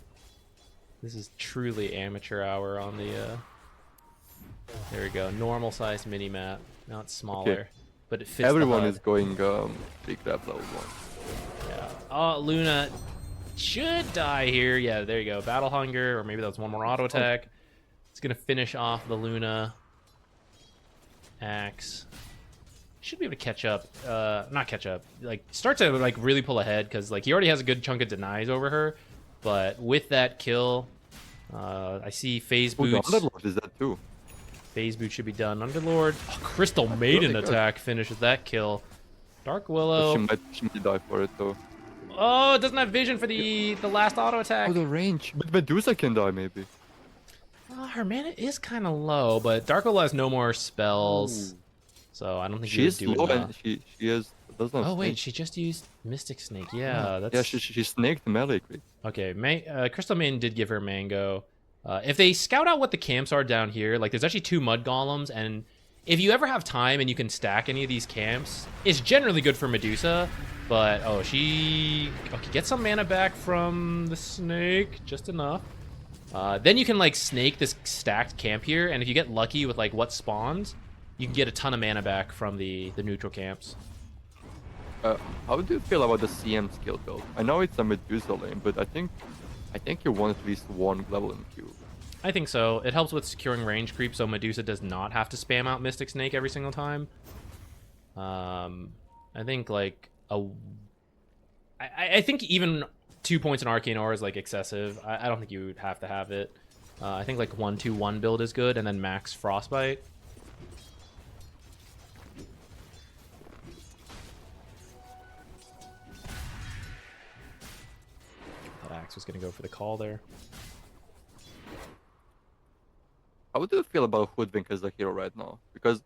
This is truly amateur hour on the there we go, normal size mini map, not smaller, okay. But it fits. Everyone is going big grab level 1. Yeah. Oh, Luna should die here. Yeah, there you go. Battle Hunger, or maybe that's one more auto attack. It's gonna finish off the Luna. Axe. Should be able to catch up. Not catch up. Like start to like really pull ahead because like he already has a good chunk of denies over her. But with that kill, I see Phase Boots. Underlord is that too. Phase Boot should be done. Underlord. Oh, Crystal Maiden attack finishes that kill. Dark Willow. She might die for it though. Oh, it doesn't have vision for the last auto attack. Oh, the range. But Medusa can die maybe. Her mana is kind of low, but Dark Willow has no more spells. Ooh. So I don't think she is low and she is. Doesn't oh wait, she just used Mystic Snake. Yeah, that's. Yeah, she snaked melee creep. Okay, Crystal Maiden did give her Mango. If they scout out what the camps are down here, like there's actually 2 mud golems, and if you ever have time and you can stack any of these camps, it's generally good for Medusa. But oh, she get some mana back from the snake, just enough. Then you can like snake this stacked camp here, and if you get lucky with like what spawns, you can get a ton of mana back from the neutral camps. How do you feel about the CM skill build? I know it's a Medusa lane, but I think you want at least 1 level in queue. I think so. It helps with securing range creep, so Medusa does not have to spam out Mystic Snake every single time. I think like I think even 2 points in Arcane Aura is like excessive. I don't think you would have to have it. I think like 1-2-1 build is good, and then max Frostbite. Axe was going to go for the call there. How do you feel about Hoodwink as a hero right now? Because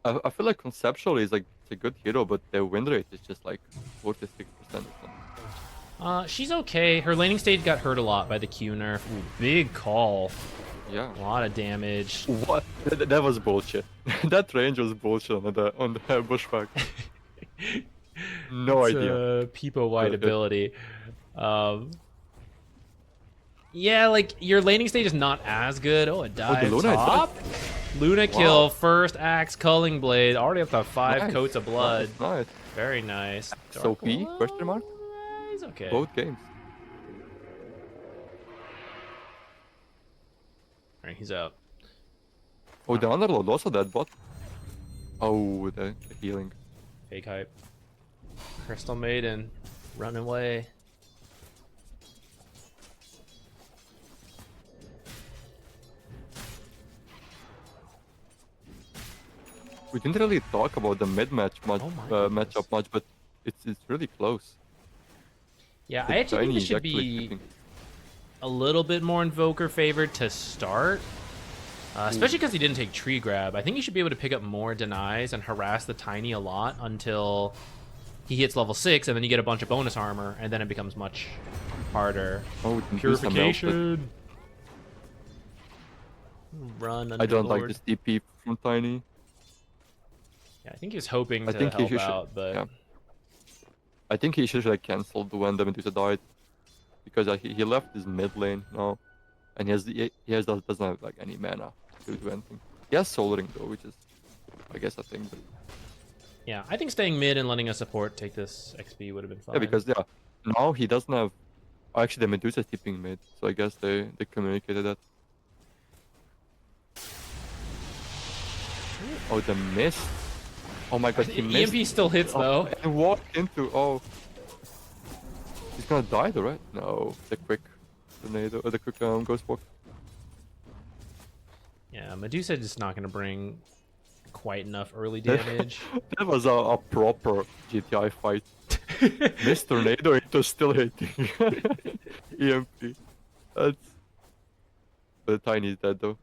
I feel like conceptually it's a good hero, but the win rate is just like 46% or something. She's okay. Her laning stage got hurt a lot by the Q nerf. Ooh, big call. Yeah. A lot of damage. What? That was bullshit. That range was bullshit on the bushwhack. No idea. Peepo wide ability. Yeah, like your laning stage is not as good. Oh, it died top. Luna kill, first axe, culling blade, already up to 5 coats of blood. Nice. Very nice. Sophie? Question mark? He's okay. Both games. Alright, he's out. Oh, the Underlord also dead bot. Oh, the healing. Fake hype. Crystal Maiden, running away. We didn't really talk about the mid match much, Oh my matchup much, but it's really close. Yeah, The I actually think Tiny this is should actually be keeping. a little bit more Invoker favored to start. Especially because he didn't take Tree Grab. I think he should be able to pick up more denies and harass the Tiny a lot until he hits level 6, and then you get a bunch of bonus armor, and then it becomes much harder. Oh, Purification! Run, I don't like Underlord. this DP from Tiny. Yeah, I think he was hoping I to think he help should. out, but... Yeah. I think he should have cancelled when the Medusa died, because he left his mid lane now, and he doesn't have like any mana to do anything. He has Soul Ring though, which is, I guess, a thing. But... Yeah, I think staying mid and letting a support take this XP would have been fine. Yeah, because now he doesn't have. Actually, the Medusa is tipping mid, so I guess they communicated that. Oh, the mist. Oh my god, he missed. EMP still hits though. And walked into. Oh. He's gonna die though, right? No, the quick tornado, or the quick ghost walk. Yeah, Medusa just not gonna bring quite enough early damage. That was a proper GTI fight. This tornado, it was still hitting. EMP. That's. The Tiny is dead though.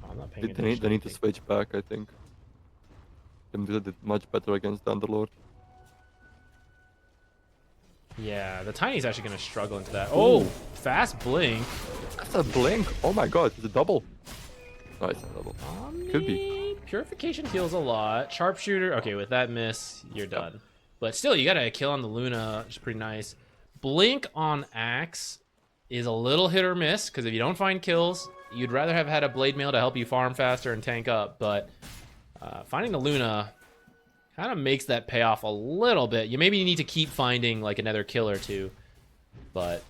I'm not paying They attention. need to switch back, I think. The Medusa did much better against the Underlord. Yeah, the Tiny's actually gonna struggle into that. Oh, fast blink. That's a blink. Oh my god, it's a double. No, it's not a double. Could be. Purification heals a lot. Sharpshooter. Okay, with that miss, you're done. But still, you got a kill on the Luna, which is pretty nice. Blink on Axe is a little hit or miss, because if you don't find kills, you'd rather have had a Blade Mail to help you farm faster and tank up. But finding the Luna kind of makes that pay off a little bit. You maybe need to keep finding like another kill or two, but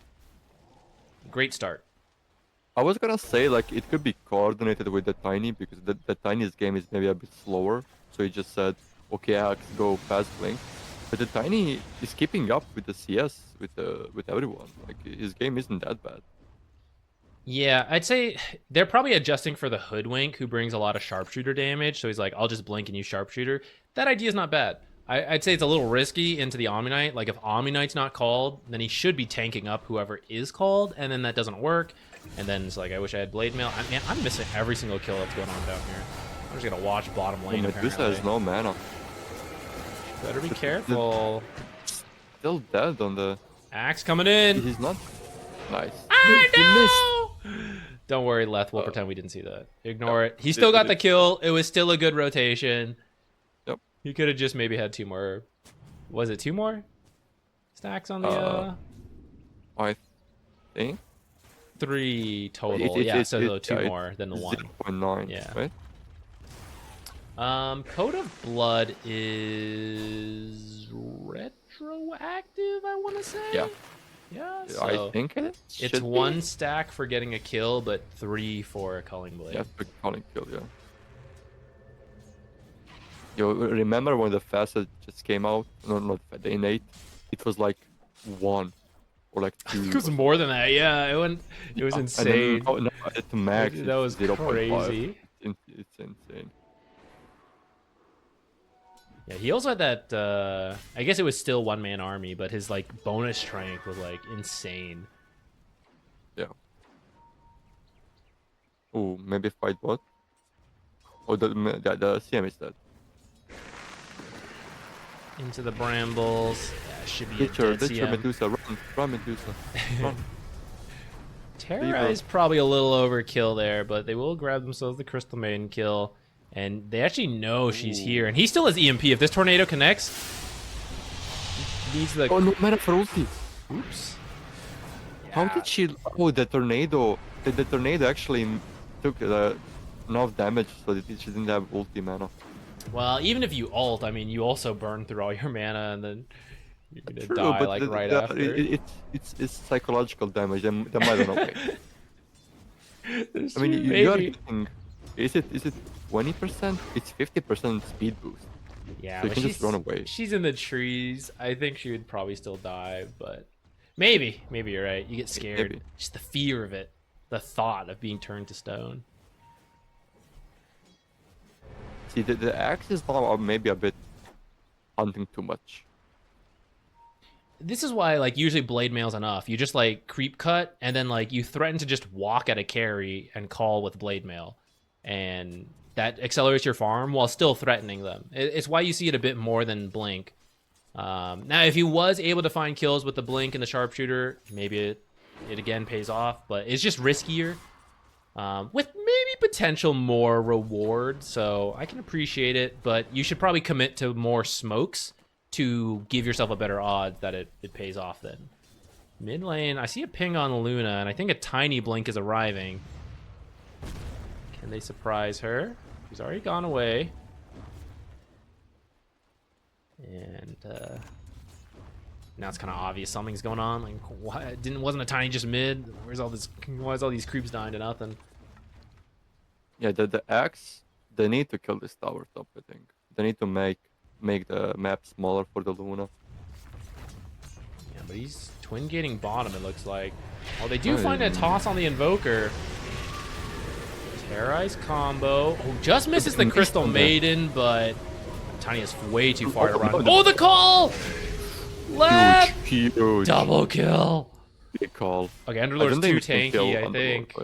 great start. I was gonna say like it could be coordinated with the Tiny, because the Tiny's game is maybe a bit slower. So he just said, okay, Axe, go fast blink. But the Tiny is keeping up with the CS with everyone. Like his game isn't that bad. Yeah, I'd say they're probably adjusting for the Hoodwink, who brings a lot of sharpshooter damage. So he's like, I'll just blink and use sharpshooter. That idea is not bad. I'd say it's a little risky into the Omni Knight. Like if Omni Knight's not called, then he should be tanking up whoever is called, and then that doesn't work. And then it's like, I wish I had Blade Mail. Man, I'm missing every single kill that's going on down here. I'm just gonna watch bottom lane. Medusa has no mana. Better be careful. Still dead on the. Axe coming in. He's not. Nice. I know. Don't worry, Leth. We'll pretend we didn't see that. Ignore it. He still got the kill. It was still a good rotation. Yep. He could have just maybe had 2 more. Was it 2 more stacks on the? I think 3 total. So 2 more than the 1. 0.9. Yeah. Right. Code of Blood is retroactive, I want to say. Yeah. Yeah. So I think it's 1 stack for getting a kill, but 3 for a Culling Blade. Yeah, for calling kill. Yeah. You remember when the Facet just came out? No, not the innate. It was like 1 or like 2. It was more than that. Yeah, it was insane. And then, no, at the max, that was 0.5. crazy. It's insane. Yeah, he also had that. I guess it was still 1-man army, but his like bonus strength was like insane. Yeah. Oh, maybe fight bot. Oh, the CM is dead. Into the brambles. Yeah, should be a Ditcher, dead CM. Medusa, run Medusa, run. Terra is probably a little overkill there, but they will grab themselves the Crystal Maiden kill. And they actually know she's here. And he still has EMP. If this tornado connects, needs the... Oh, no mana for ulti. Oops. How did she... Oh, the tornado. The tornado actually took enough damage so that she didn't have ulti mana. Well, even if you ult, I mean, you also burn through all your mana and then you're going to True, die but like right after. It's psychological damage. They might not know. I mean, you are getting... Is it 20%? It's 50% speed boost. Yeah, so you but can just run away. She's in the trees. I think she would probably still die, but maybe you're right. You get scared. Maybe. Just the fear of it. the thought of being turned to stone. See, the axes now are maybe a bit hunting too much. This is why, like, usually blade mail's enough. You just, like, creep cut, and then, like, you threaten to just walk at a carry and call with blade mail. And that accelerates your farm while still threatening them. It's why you see it a bit more than blink. Now, if he was able to find kills with the blink and the sharpshooter, maybe it again pays off, but it's just riskier. With maybe potential more reward, so I can appreciate it, but you should probably commit to more smokes to give yourself a better odds that it pays off then. Mid lane, I see a ping on Luna, and I think a tiny blink is arriving. Can they surprise her? She's already gone away. And now it's kind of obvious something's going on. Like, why wasn't a tiny just mid? Where's all this? Why is all these creeps dying to nothing? Yeah, the axe. They need to kill this tower top. I think they need to make the map smaller for the Luna. Yeah, but he's twin gating bottom. It looks like. Oh, they do find a toss on the Invoker. Terrorize combo. Oh, just misses the Crystal Maiden, but Tiny is way too far to run. Oh, the call! Leth! Huge. Double kill. Big call. Okay, Underlord's too tanky, I think. I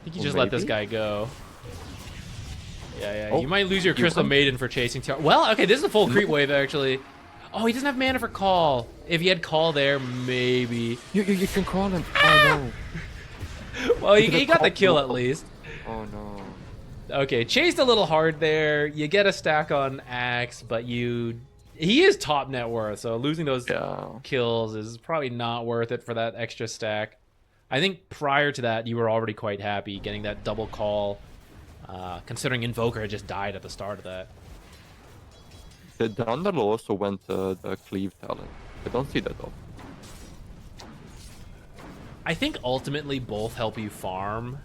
think you just let this guy go. Yeah. You might lose your Crystal Maiden for chasing Tiara. Well, okay, this is a full creep wave, actually. Oh, he doesn't have mana for call. If he had call there, maybe. You can call him. Oh, no. Well, he got the kill at least. Oh, no. Okay, chased a little hard there. You get a stack on Axe, but he is top net worth, so losing those kills is probably not worth it for that extra stack. I think prior to that, you were already quite happy getting that double call, considering Invoker had just died at the start of that. The Underlord also went the cleave talent. I don't see that though. I think ultimately both help you farm.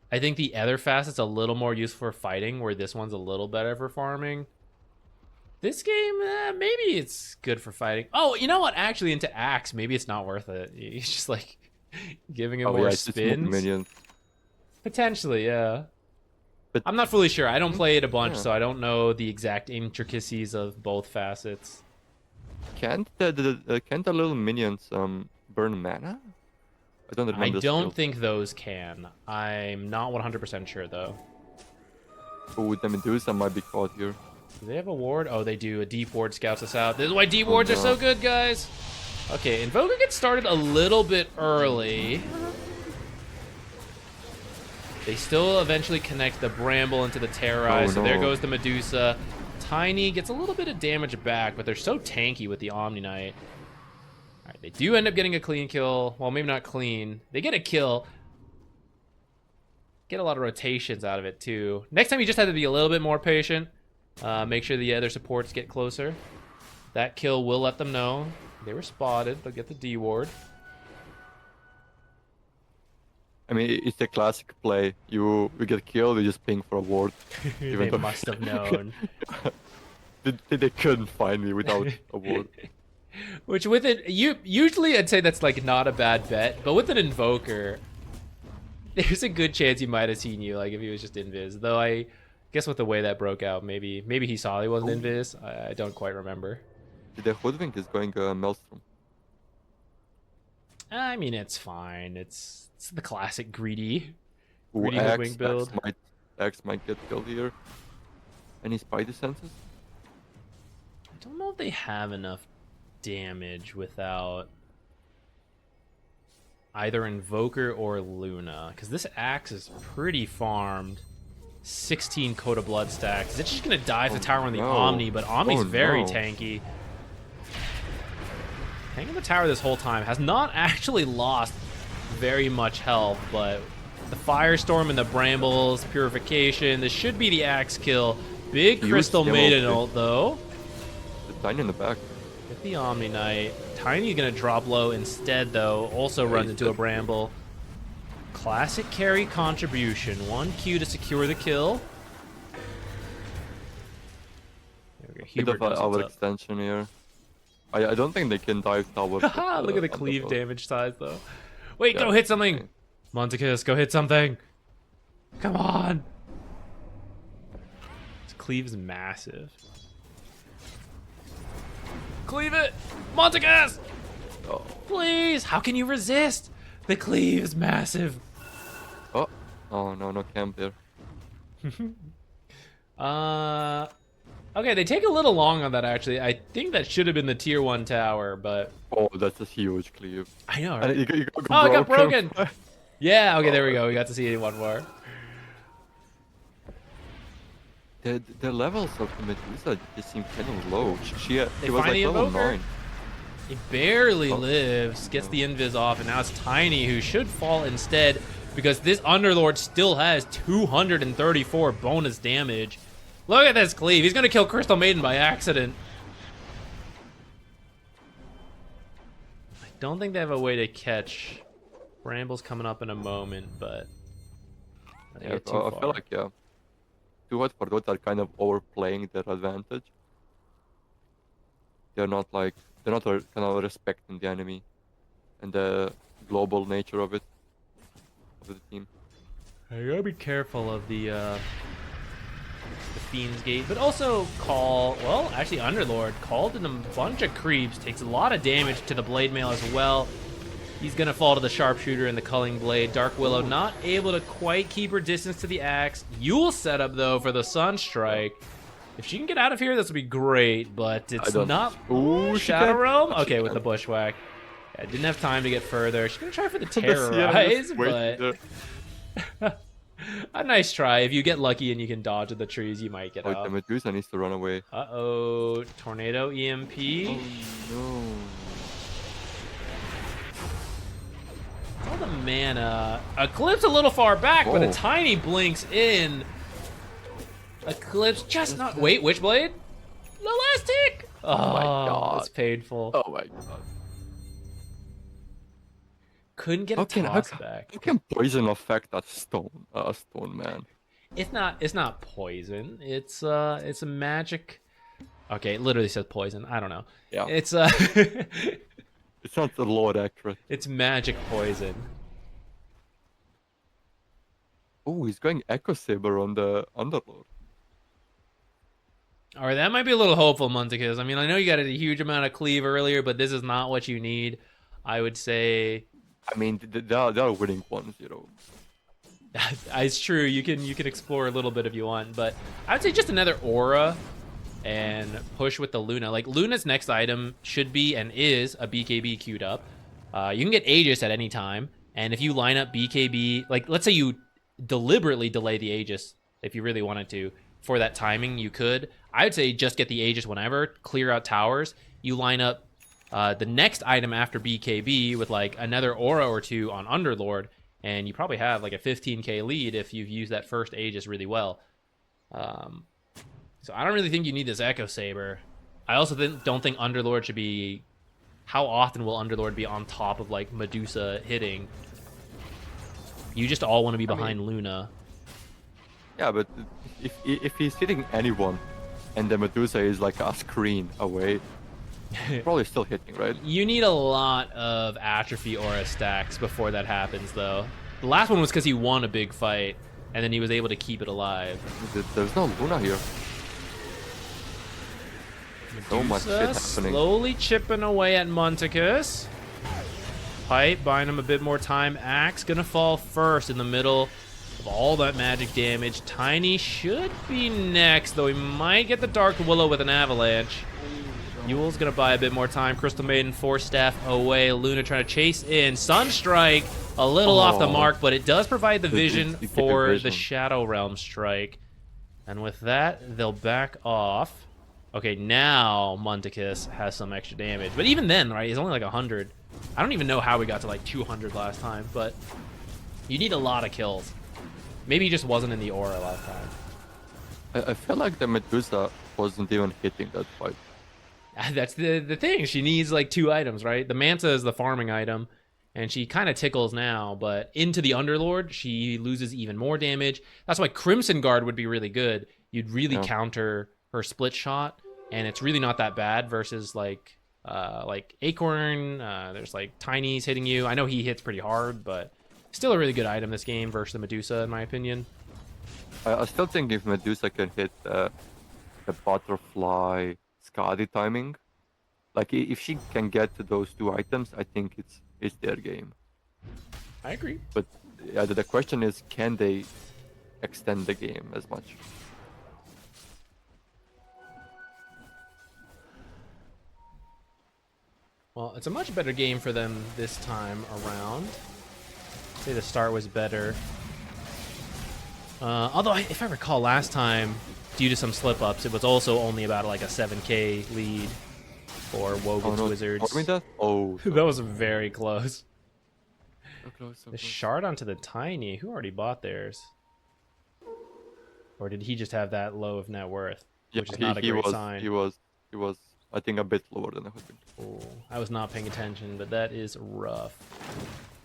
I think the other facet's a little more useful for fighting, where this one's a little better for farming. This game, maybe it's good for fighting. Oh, you know what? Actually, into Axe, maybe it's not worth it. He's just like giving him more spins. Potentially, yeah. But I'm not fully sure. I don't play it a bunch, so I don't know the exact intricacies of both facets. Can't the little minions burn mana? I don't remember. I don't think those can. I'm not 100% sure though. Oh, the Medusa might be caught here. Do they have a ward? Oh, they do. A deep ward scouts us out. This is why deep wards are so good, guys. Okay, Invoker gets started a little bit early. They still eventually connect the Bramble into the Terrorize, so there goes the Medusa. Tiny gets a little bit of damage back, but they're so tanky with the Omni Knight. All right, they do end up getting a clean kill. Well, maybe not clean. They get a kill. Get a lot of rotations out of it, too. Next time, you just have to be a little bit more patient. Make sure the other supports get closer. That kill will let them know they were spotted. They'll get the D ward. I mean, it's a classic play. You get killed, you just ping for a ward. They must have known. They couldn't find me without a ward. Which with it, usually I'd say that's like not a bad bet, but with an Invoker, there's a good chance he might have seen you, like if he was just invis. Though I guess with the way that broke out, maybe he saw he wasn't invis. I don't quite remember. The Hoodwink is going Maelstrom. I mean, it's fine. It's the classic greedy Ooh, Hoodwink build. X might get killed here. Any Spidey senses? I don't know if they have enough damage without either Invoker or Luna, because this Axe is pretty farmed. 16 Coda Blood stacks. Is it just gonna dive the tower on the Omni? But Omni's very tanky. Hanging the tower this whole time has not actually lost very much health, but the Firestorm and the Brambles, Purification, this should be the Axe kill. Big Crystal Maiden ult though. The Tiny in the back. Get the Omni Knight. Tiny's gonna drop low instead though. Also runs into a Bramble. Classic carry contribution. 1 Q to secure the kill. Bit of our extension here. I don't think they can dive tower. Look at the cleave damage size, though. Wait, Yeah, go hit something! insane. Muntacus, go hit something! Come on! This cleave's massive. Cleave it! Muntacus! Oh. Please! How can you resist? The cleave is massive. Oh. Oh no, no camp there. Okay, they take a little long on that, actually. I think that should have been the tier 1 tower, but... Oh, that's a huge cleave. I know, And right? it Oh, it got broken! broken. Yeah, okay, there we go. We got to see one more. The levels of the Medusa just seem kind of low. She was find like the level invoker? 9. He barely Oh. lives, gets the invis off, and now it's Tiny who should fall instead because this Underlord still has 234 bonus damage. Look at this cleave. He's going to kill Crystal Maiden by accident. I don't think they have a way to catch. Bramble's coming up in a moment, but I think Yeah, it's too I far. feel like, yeah. Duat for Dot are kind of overplaying their advantage. They're not kind of respecting the enemy and the global nature of it, of the team. You gotta be careful of the Fiend's Gate, but also actually Underlord called in a bunch of creeps, takes a lot of damage to the Blade Mail as well. He's gonna fall to the Sharpshooter and the Culling Blade. Dark Willow not able to quite keep her distance to the axe. Yule setup though for the Sunstrike. If she can get out of here, this would be great, but it's not. Ooh, Shadow Realm? She Okay, with the can. Bushwhack. Yeah, didn't have time to get further. She's gonna try for the The Sierra Terrorize, just waiting but a nice try. If you get lucky and you can dodge the trees, you might get there. Oh, out. the Medusa needs to run away. Uh-oh. Tornado EMP. Oh no. All the mana. Eclipse a little far back, but a Oh. Tiny blinks in. Eclipse just not. Wait, Witchblade? The last tick! Oh, my God. that's painful. Oh my god. Couldn't get a toss back. How can poison affect that stone man? It's not poison. It's a magic. Okay, it literally says poison. I don't know. Yeah. It's It's not the Lord accurate. it's magic poison. Oh, he's going Echo Saber on the Underlord. All right, that might be a little hopeful, Muntacus. I mean, I know you got a huge amount of cleave earlier, but this is not what you need. I would say I mean, they are winning 1-0. it's true. You can explore a little bit if you want, but I would say just another aura and push with the Luna. Like Luna's next item should be and is a BKB queued up. You can get Aegis at any time, and if you line up BKB, like let's say you deliberately delay the Aegis if you really wanted to for that timing, you could. I would say just get the Aegis whenever, clear out towers. You line up the next item after BKB with like another aura or two on Underlord, and you probably have like a 15k lead if you've used that first Aegis really well. So I don't really think you need this Echo Saber. I also don't think Underlord should be... How often will Underlord be on top of like Medusa hitting? You just all want to be behind Luna. Yeah, but if he's hitting anyone, and the Medusa is like a screen away, probably still hitting, right? You need a lot of Atrophy Aura stacks before that happens, though. The last one was because he won a big fight, and then he was able to keep it alive. There's no Luna here. So much shit Medusa happening. slowly chipping away at Muntacus. Pipe, buying him a bit more time. Axe gonna fall first in the middle of all that magic damage. Tiny should be next, though he might get the Dark Willow with an Avalanche. Yule's gonna buy a bit more time. Crystal Maiden, Force Staff away. Luna trying to chase in. Sunstrike, a little off the mark, but it does provide the vision for the Shadow Realm strike. And with that, they'll back off. Okay, now Muntacus has some extra damage. But even then, right, he's only like 100. I don't even know how we got to like 200 last time, but you need a lot of kills. Maybe he just wasn't in the aura last time. I feel like the Medusa wasn't even hitting that fight. That's the thing. She needs like 2 items, right? The Manta is the farming item, and she kind of tickles now, but into the Underlord, she loses even more damage. That's why Crimson Guard would be really good. You'd really counter her split shot, and it's really not that bad versus like like Acorn. There's like Tiny's hitting you. I know he hits pretty hard, but still a really good item this game versus the Medusa, in my opinion. I still think if Medusa can hit the butterfly Skadi timing, like if she can get to those two items, I think it's their game. I agree. But yeah, the question is, can they extend the game as much? Well, it's a much better game for them this time around. I'd say the start was better. Although, if I recall last time, due to some slip-ups, it was also only about like a 7k lead for Wogan's Wizards. Oh, that was very close. So close, so The close. shard onto the Tiny. Who already bought theirs? Or did he just have that low of net worth? Yeah, Which is not a great sign. He was, I think, a bit lower than I hoping. Oh, I was not paying attention, but that is rough.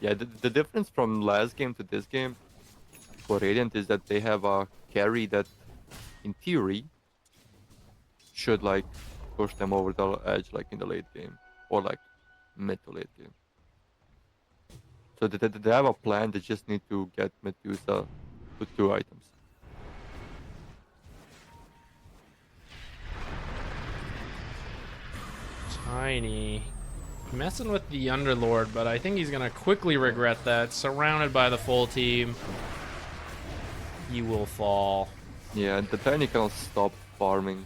Yeah, the difference from last game to this game for Radiant is that they have a carry that, in theory, should like push them over the edge like in the late game or like mid to late game. So they have a plan. They just need to get Medusa to 2 items. Tiny. Messing with the Underlord, but I think he's going to quickly regret that. Surrounded by the full team. He will fall. Yeah, the Tiny cannot stop farming.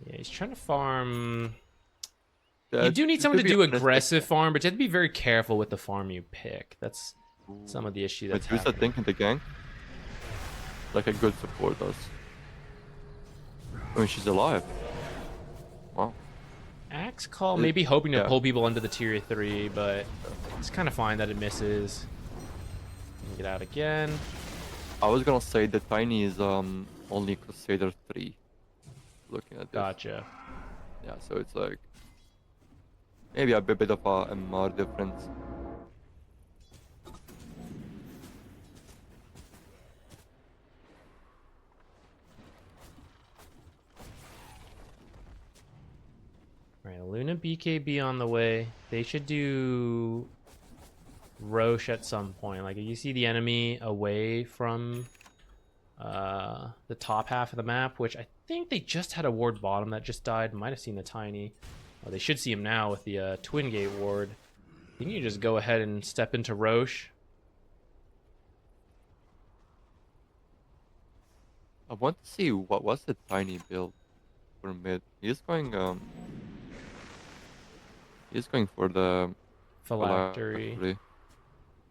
Yeah, he's trying to farm. Yeah, You do need someone to be do honest, aggressive farm, but you have to be very careful with the farm you pick. That's some of the issue that's Medusa happening. thinking the gank like a good support does. I mean, she's alive. Wow. Axe Call, maybe hoping to yeah. pull people into the tier 3, but it's kind of fine that it misses. Get out again. I was gonna say the Tiny is only Crusader 3. Looking at this. Gotcha. Yeah, so it's like maybe a bit of a MR difference. Alright, Luna BKB on the way. They should do Roche at some point. Like, you see the enemy away from the top half of the map, which I think they just had a ward bottom that just died. Might have seen the Tiny. Oh, they should see him now with the Twin Gate ward. I think you just go ahead and step into Roche. I want to see what was the Tiny build for mid. He's going for the Phylactery.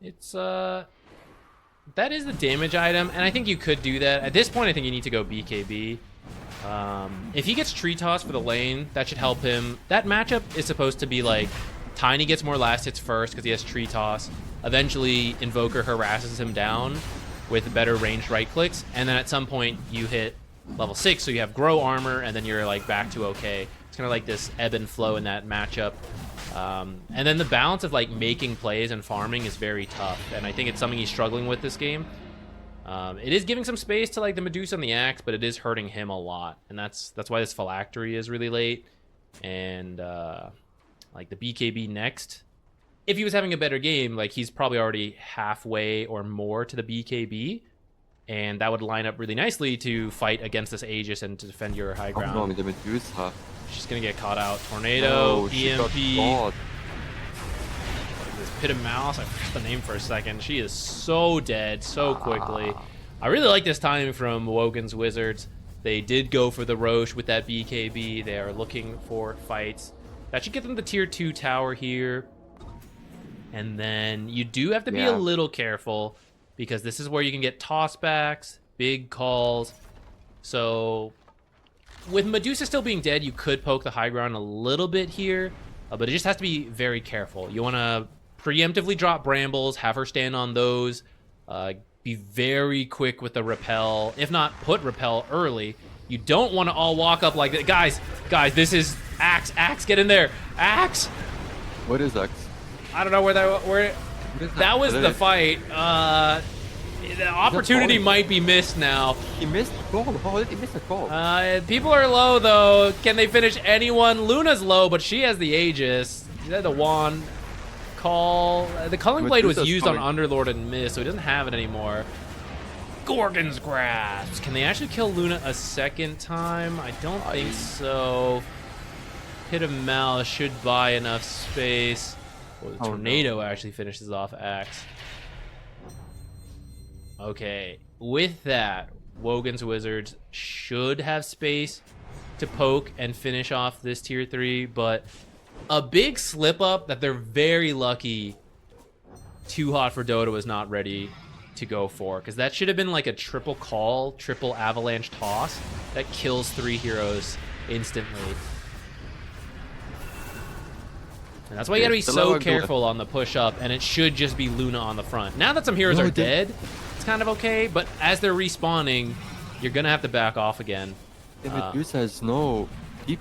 It's that is the damage item, and I think you could do that. At this point, I think you need to go BKB. If he gets Tree Toss for the lane, that should help him. That matchup is supposed to be like Tiny gets more last hits first because he has Tree Toss. Eventually, Invoker harasses him down with better ranged right clicks, and then at some point you hit level 6, so you have Grow Armor, and then you're like back to okay. It's kind of like this ebb and flow in that matchup. And then the balance of like making plays and farming is very tough, and I think it's something he's struggling with this game. It is giving some space to like the Medusa and the Axe, but it is hurting him a lot, and that's why this Phylactery is really late. And like the BKB next, if he was having a better game, like he's probably already halfway or more to the BKB, and that would line up really nicely to fight against this Aegis and to defend your high ground. Oh no, the Medusa. She's gonna get caught out. Tornado, EMP. This Pit of Malice, I forgot the name for a second. She is so dead so quickly. I really like this timing from Wogan's Wizards. They did go for the Roche with that BKB. They are looking for fights. That should get them the tier 2 tower here. And then you do have to be a little careful because this is where you can get tossbacks, big calls. So with Medusa still being dead, you could poke the high ground a little bit here, but it just has to be very careful. You want to preemptively drop brambles, have her stand on those, be very quick with the repel, if not put repel early. You don't want to all walk up like that. Guys, this is Axe. Axe, get in there. Axe. What is Axe? I don't know where that was the fight. The opportunity might be missed now. He missed a goal. How did he miss a goal? People are low, though. Can they finish anyone? Luna's low, but she has the Aegis. She had the wand. Call. The Culling Blade was used on Underlord and missed, so he doesn't have it anymore. Gorgon's Grasp. Can they actually kill Luna a second time? I don't think so. Hit of Malice should buy enough space. Well, the Tornado actually finishes off Axe. Okay, with that, Wogan's Wizards should have space to poke and finish off this tier 3, but a big slip up that they're very lucky Too Hot for Dota was not ready to go for, because that should have been like a triple call, triple avalanche toss that kills 3 heroes instantly. And that's why you gotta be so careful on the push up, and it should just be Luna on the front. Now that some heroes are dead, it's kind of okay, but as they're respawning, you're gonna have to back off again. Medusa has no TP.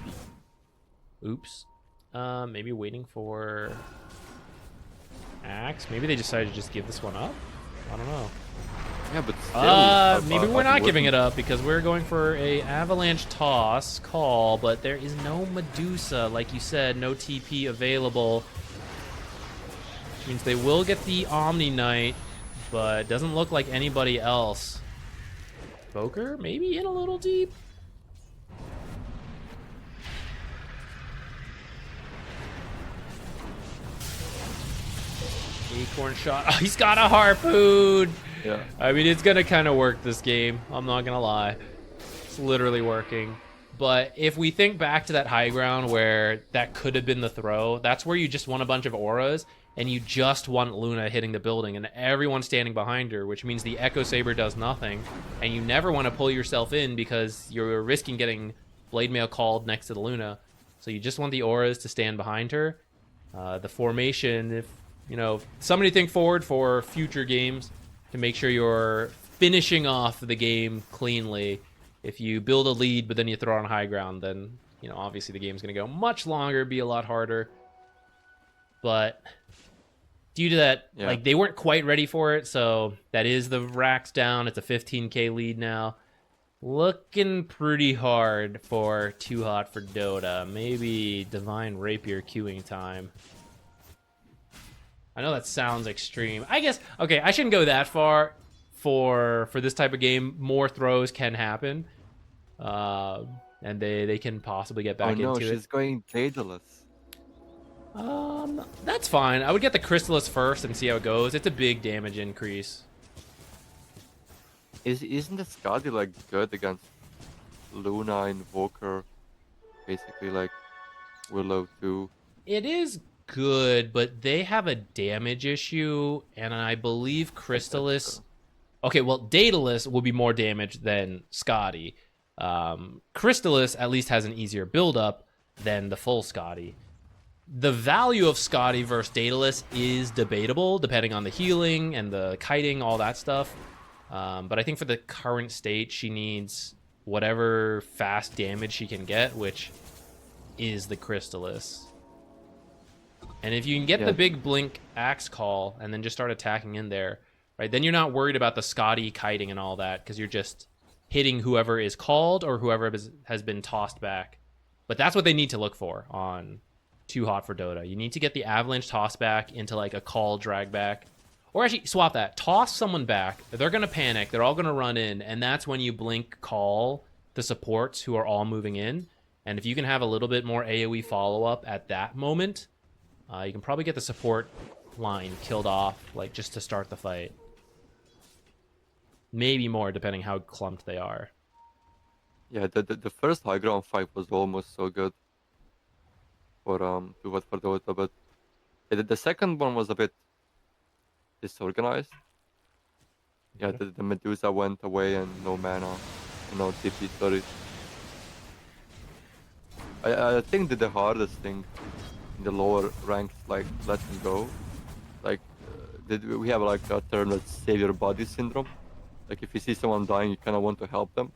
Oops. Maybe waiting for Axe. Maybe they decided to just give this one up. I don't know. Yeah, but still, maybe we're not giving it up because we're going for a avalanche toss call, but there is no Medusa, like you said, no TP available. Which means they will get the Omni Knight, but it doesn't look like anybody else. Boker, maybe in a little deep. Acorn shot. Oh, he's got a harpoon. Yeah. I mean, it's gonna kind of work this game. I'm not gonna lie. It's literally working. But if we think back to that high ground where that could have been the throw, that's where you just want a bunch of auras and you just want Luna hitting the building and everyone standing behind her, which means the Echo Saber does nothing. And you never want to pull yourself in because you're risking getting Blade Mail called next to the Luna. So you just want the auras to stand behind her. The formation, if you know, somebody think forward for future games to make sure you're finishing off the game cleanly. If you build a lead, but then you throw on high ground, then, you know, obviously the game's going to go much longer, be a lot harder. But due to that, like, they weren't quite ready for it, so that is the racks down. It's a 15k lead now. Looking pretty hard for Too Hot for Dota. Maybe Divine Rapier queuing time. I know that sounds extreme. I guess, okay, I shouldn't go that far for this type of game. More throws can happen. And they can possibly get back into it. Oh no, she's going Daedalus. That's fine. I would get the Crystallis first and see how it goes. It's a big damage increase. Isn't the Skadi like good against Luna, Invoker, basically like Willow too? It is good, but they have a damage issue, and I believe Crystallis... Okay, well, Daedalus will be more damage than Skadi. Crystallis at least has an easier build-up than the full Skadi. The value of Skadi versus Daedalus is debatable, depending on the healing and the kiting, all that stuff. But I think for the current state, she needs whatever fast damage she can get, which is the Crystallis. And if you can get the big blink axe call and then just start attacking in there, right, then you're not worried about the Skadi kiting and all that, because you're just hitting whoever is called or whoever has been tossed back. But that's what they need to look for on Too Hot for Dota. You need to get the avalanche toss back into like a call drag back. Or actually, swap that. Toss someone back. They're going to panic. They're all going to run in. And that's when you blink call the supports who are all moving in. And if you can have a little bit more AoE follow-up at that moment, you can probably get the support line killed off, like just to start the fight. Maybe more, depending how clumped they are. Yeah, the first high ground fight was almost so good for Too Hot for Dota, but the second one was a bit disorganized. Yeah, the Medusa went away and no mana, no TP, sorry. I think that the hardest thing in the lower ranks, like letting go, like we have like a term that's save your body syndrome. Like if you see someone dying, you kind of want to help them,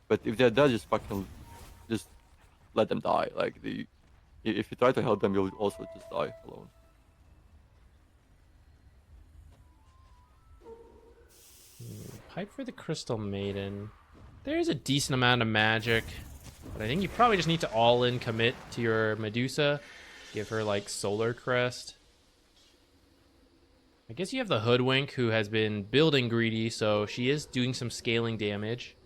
but if they're dead, just fucking just let them die. Like if you try to help them, you'll also just die alone. hype for the Crystal Maiden. There's a decent amount of magic, but I think you probably just need to all-in commit to your Medusa. Give her, like, Solar Crest. I guess you have the Hoodwink, who has been building greedy, so she is doing some scaling damage.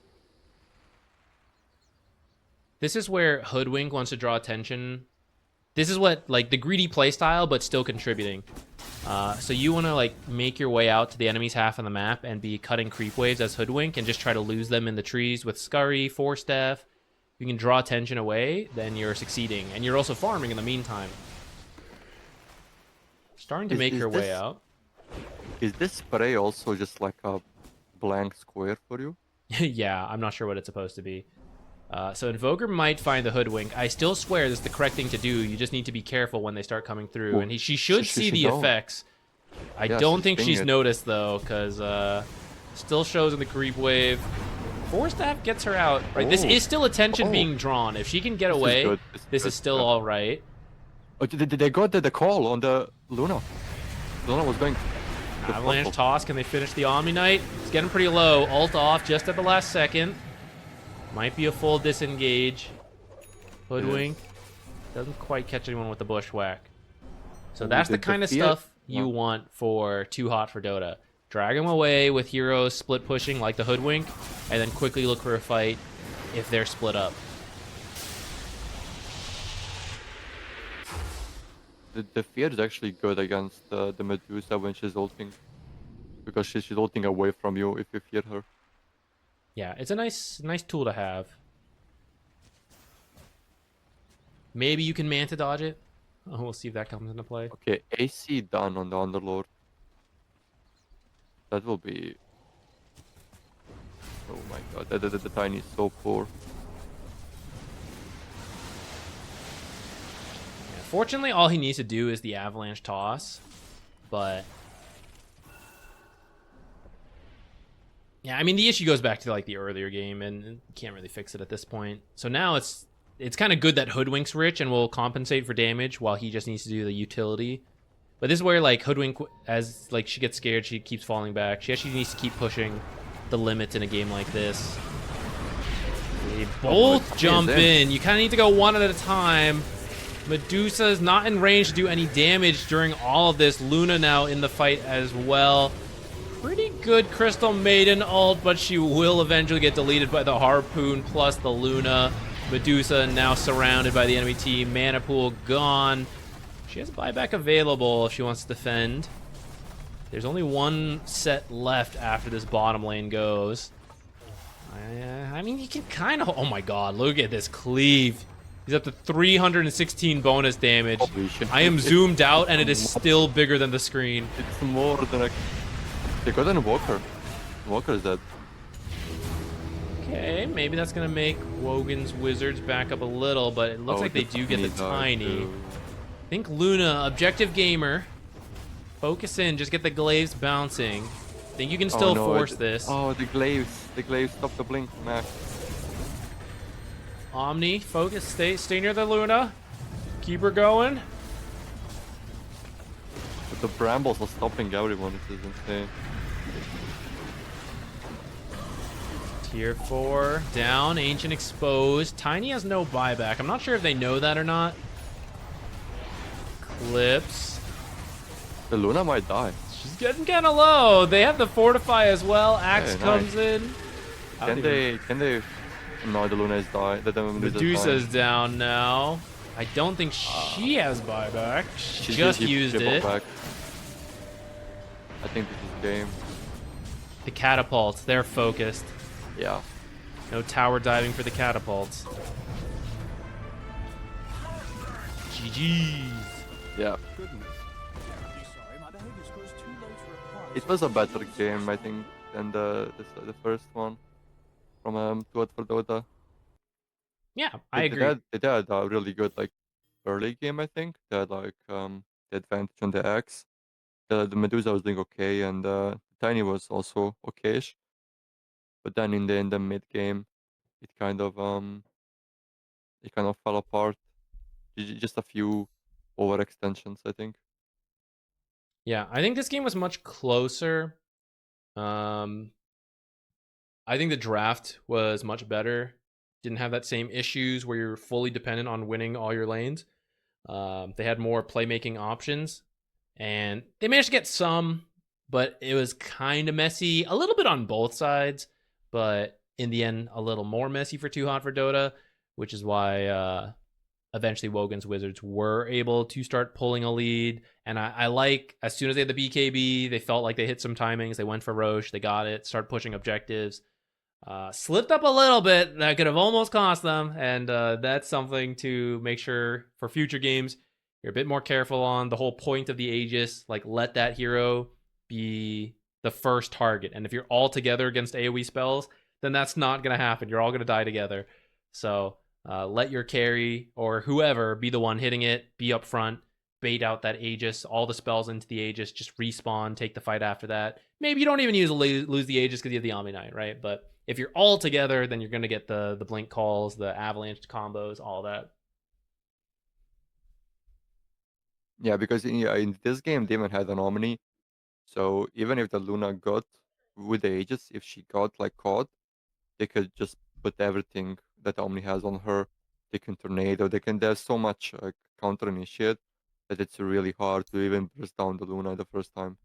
This is where Hoodwink wants to draw attention. This is what, like, the greedy playstyle, but still contributing. So you want to, like, make your way out to the enemy's half of the map and be cutting creep waves as Hoodwink and just try to lose them in the trees with Scurry, Force Staff. If you can draw attention away, then you're succeeding. And you're also farming in the meantime. Starting to make your way out. Is this spray also just like a blank square for you? Yeah, I'm not sure what it's supposed to be. So Invoker might find the Hoodwink. I still swear this is the correct thing to do. You just need to be careful when they start coming through. Well, and she should see the effects. I Yeah, don't she's think seeing she's it. noticed, though, because still shows in the creep wave. Force Staff gets her out. Right, this Oh. is still attention Oh. being drawn. If she can get This is away, good. this good, is still yeah. all right. Oh, they got the call on the Luna. Luna was going. the Avalanche purple. toss. Can they finish the Omni Knight? It's getting pretty low. Ult off just at the last second. Might be a full disengage. Hoodwink. Doesn't quite catch anyone with the bushwhack. So Ooh, that's the the kind of Fiat- stuff you no. want for Too Hot for Dota. Drag them away with heroes split pushing like the Hoodwink, and then quickly look for a fight if they're split up. The Fiat is actually good against the Medusa when she's ulting. Because she's ulting away from you if you fear her. Yeah, it's a nice tool to have. Maybe you can Manta dodge it. Oh, we'll see if that comes into play. Okay, AC done on the Underlord. That will be... Oh my god, the Tiny is so poor. Yeah, fortunately, all he needs to do is the Avalanche toss. But... yeah, I mean, the issue goes back to, like, the earlier game, and you can't really fix it at this point. So now it's kind of good that Hoodwink's rich and will compensate for damage while he just needs to do the utility. But this is where, like, Hoodwink, as, like, she gets scared, she keeps falling back. She actually needs to keep pushing the limits in a game like this. They both jump in. You kind of need to go one at a time. Medusa's not in range to do any damage during all of this. Luna now in the fight as well. Pretty good Crystal Maiden ult, but she will eventually get deleted by the Harpoon plus the Luna. Medusa now surrounded by the enemy team. Mana pool gone. She has a buyback available if she wants to defend. There's only one set left after this bottom lane goes. I mean, you can kind of... oh my god, look at this cleave. He's up to 316 bonus damage. Holy shit. I am zoomed out, and it is still bigger than the screen. It's more than a... They got an Invoker. Invoker is dead. Okay, maybe that's going to make Wogan's Wizards back up a little, but it looks like they do get the Tiny. I think Luna, objective gamer. Focus in, just get the glaives bouncing. Think you can still force this. Oh, the glaives. The glaives stop the blink, Max. Omni, focus, stay near the Luna. Keep her going. But the brambles are stopping everyone. This is insane. Tier 4, down, Ancient exposed. Tiny has no buyback. I'm not sure if they know that or not. Clips. The Luna might die. She's getting kind of low. They have the Fortify as well. Axe Okay, comes nice. in. Can they... No, the Luna is dying. The Medusa's down now. I don't think she has buyback. She just used it. Back. I think this is game. The catapults, they're focused. Yeah. No tower diving for the catapults. GG's. Yeah. It was a better game, I think, than the first one from Too Hot for Dota. Yeah, I agree. They had a really good like early game, I think. They had like the advantage on the Axe. The Medusa was doing okay, and Tiny was also okayish. But then in the mid game, it kind of fell apart. Just a few overextensions, I think. Yeah, I think this game was much closer. I think the draft was much better. Didn't have that same issues where you're fully dependent on winning all your lanes. They had more playmaking options, and they managed to get some, but it was kind of messy, a little bit on both sides, but in the end, a little more messy for Too Hot for Dota, which is why eventually Wogan's Wizards were able to start pulling a lead. And I like, as soon as they had the BKB, they felt like they hit some timings. They went for Roche, they got it, start pushing objectives. Slipped up a little bit. That could have almost cost them, and that's something to make sure for future games you're a bit more careful on. The whole point of the Aegis, like let that hero be the first target, and if you're all together against AoE spells, then that's not gonna happen. You're all gonna die together. So let your carry or whoever be the one hitting it. Be up front. Bait out that Aegis, all the spells into the Aegis, just respawn, take the fight after that. Maybe you don't even lose the Aegis because you have the Omni Knight, right? But if you're all together, then you're going to get the blink calls, the avalanche combos, all that. Yeah, because in this game, Demon had an Omni, so even if the Luna got with the Aegis, if she got like caught, they could just put everything that Omni has on her. They can tornado. They can. There's so much counter initiate that it's really hard to even burst down the Luna the first time.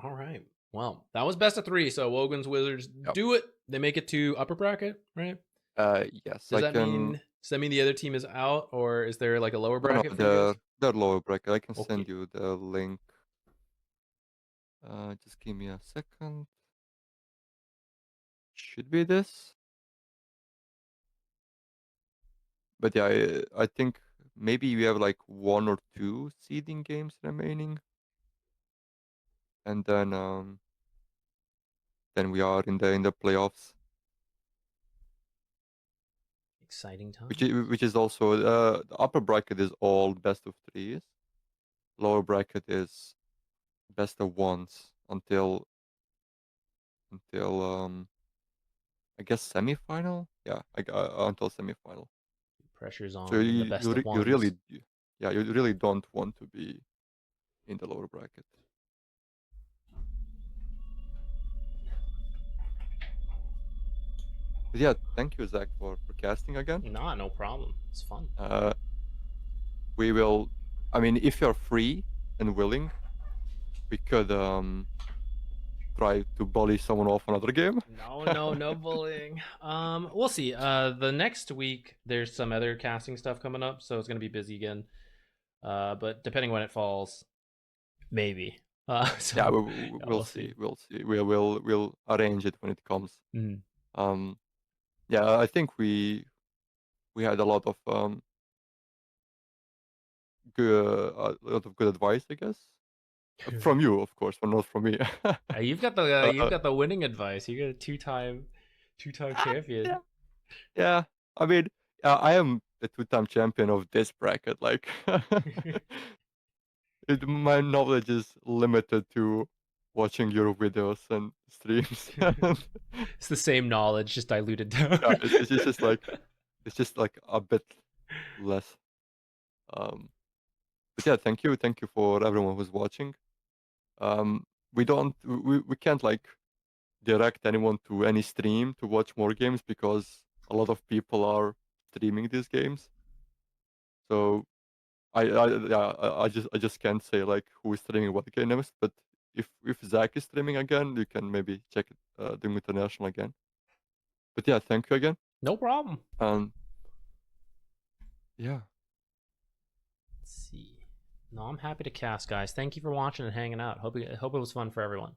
All right. Well, that was best of three. So Wogan's Wizards Yep. do it. They make it to upper bracket, right? Yes, Does I that can. mean the other team is out, or is there like a lower No, no, bracket for you guys? they're lower bracket. I can Okay. send you the link. Just give me a second. Should be this. But yeah, I think maybe we have like one or two seeding games remaining, and then we are in the playoffs, Exciting which times. is also the upper bracket is all best of threes. Lower bracket is best of ones until I guess semifinal. Yeah, until semifinal. Pressure's So on in the best of you ones. really yeah, you really don't want to be in the lower bracket. But yeah, thank you, Zach, for casting again. Nah, no problem. It's fun. Uh, we will. I mean, if you're free and willing, we could try to bully someone off another game. No bullying. We'll see. The next week there's some other casting stuff coming up, so it's gonna be busy again. But depending when it falls, maybe. Yeah, So yeah, we'll we'll see. see. We'll see. We'll arrange it when it comes. Mm. Um, yeah, I think we had a lot of good advice, I guess, from you, of course, but not from me. You've uh, got the winning advice. You got a two time champion. yeah, yeah. I mean, I am the two-time champion of this bracket. Like, my knowledge is limited to watching your videos and streams. It's the same knowledge, just diluted down. Yeah, it's just like a bit less. Um, but yeah, thank you for everyone who's watching. We can't like direct anyone to any stream to watch more games because a lot of people are streaming these games. So I just can't say like who is streaming what games. But if Zach is streaming again, you can maybe check it, the international again. But yeah, thank you again. No problem. And yeah, Let's see. No, I'm happy to cast, guys. Thank you for watching and hanging out. Hope it was fun for everyone.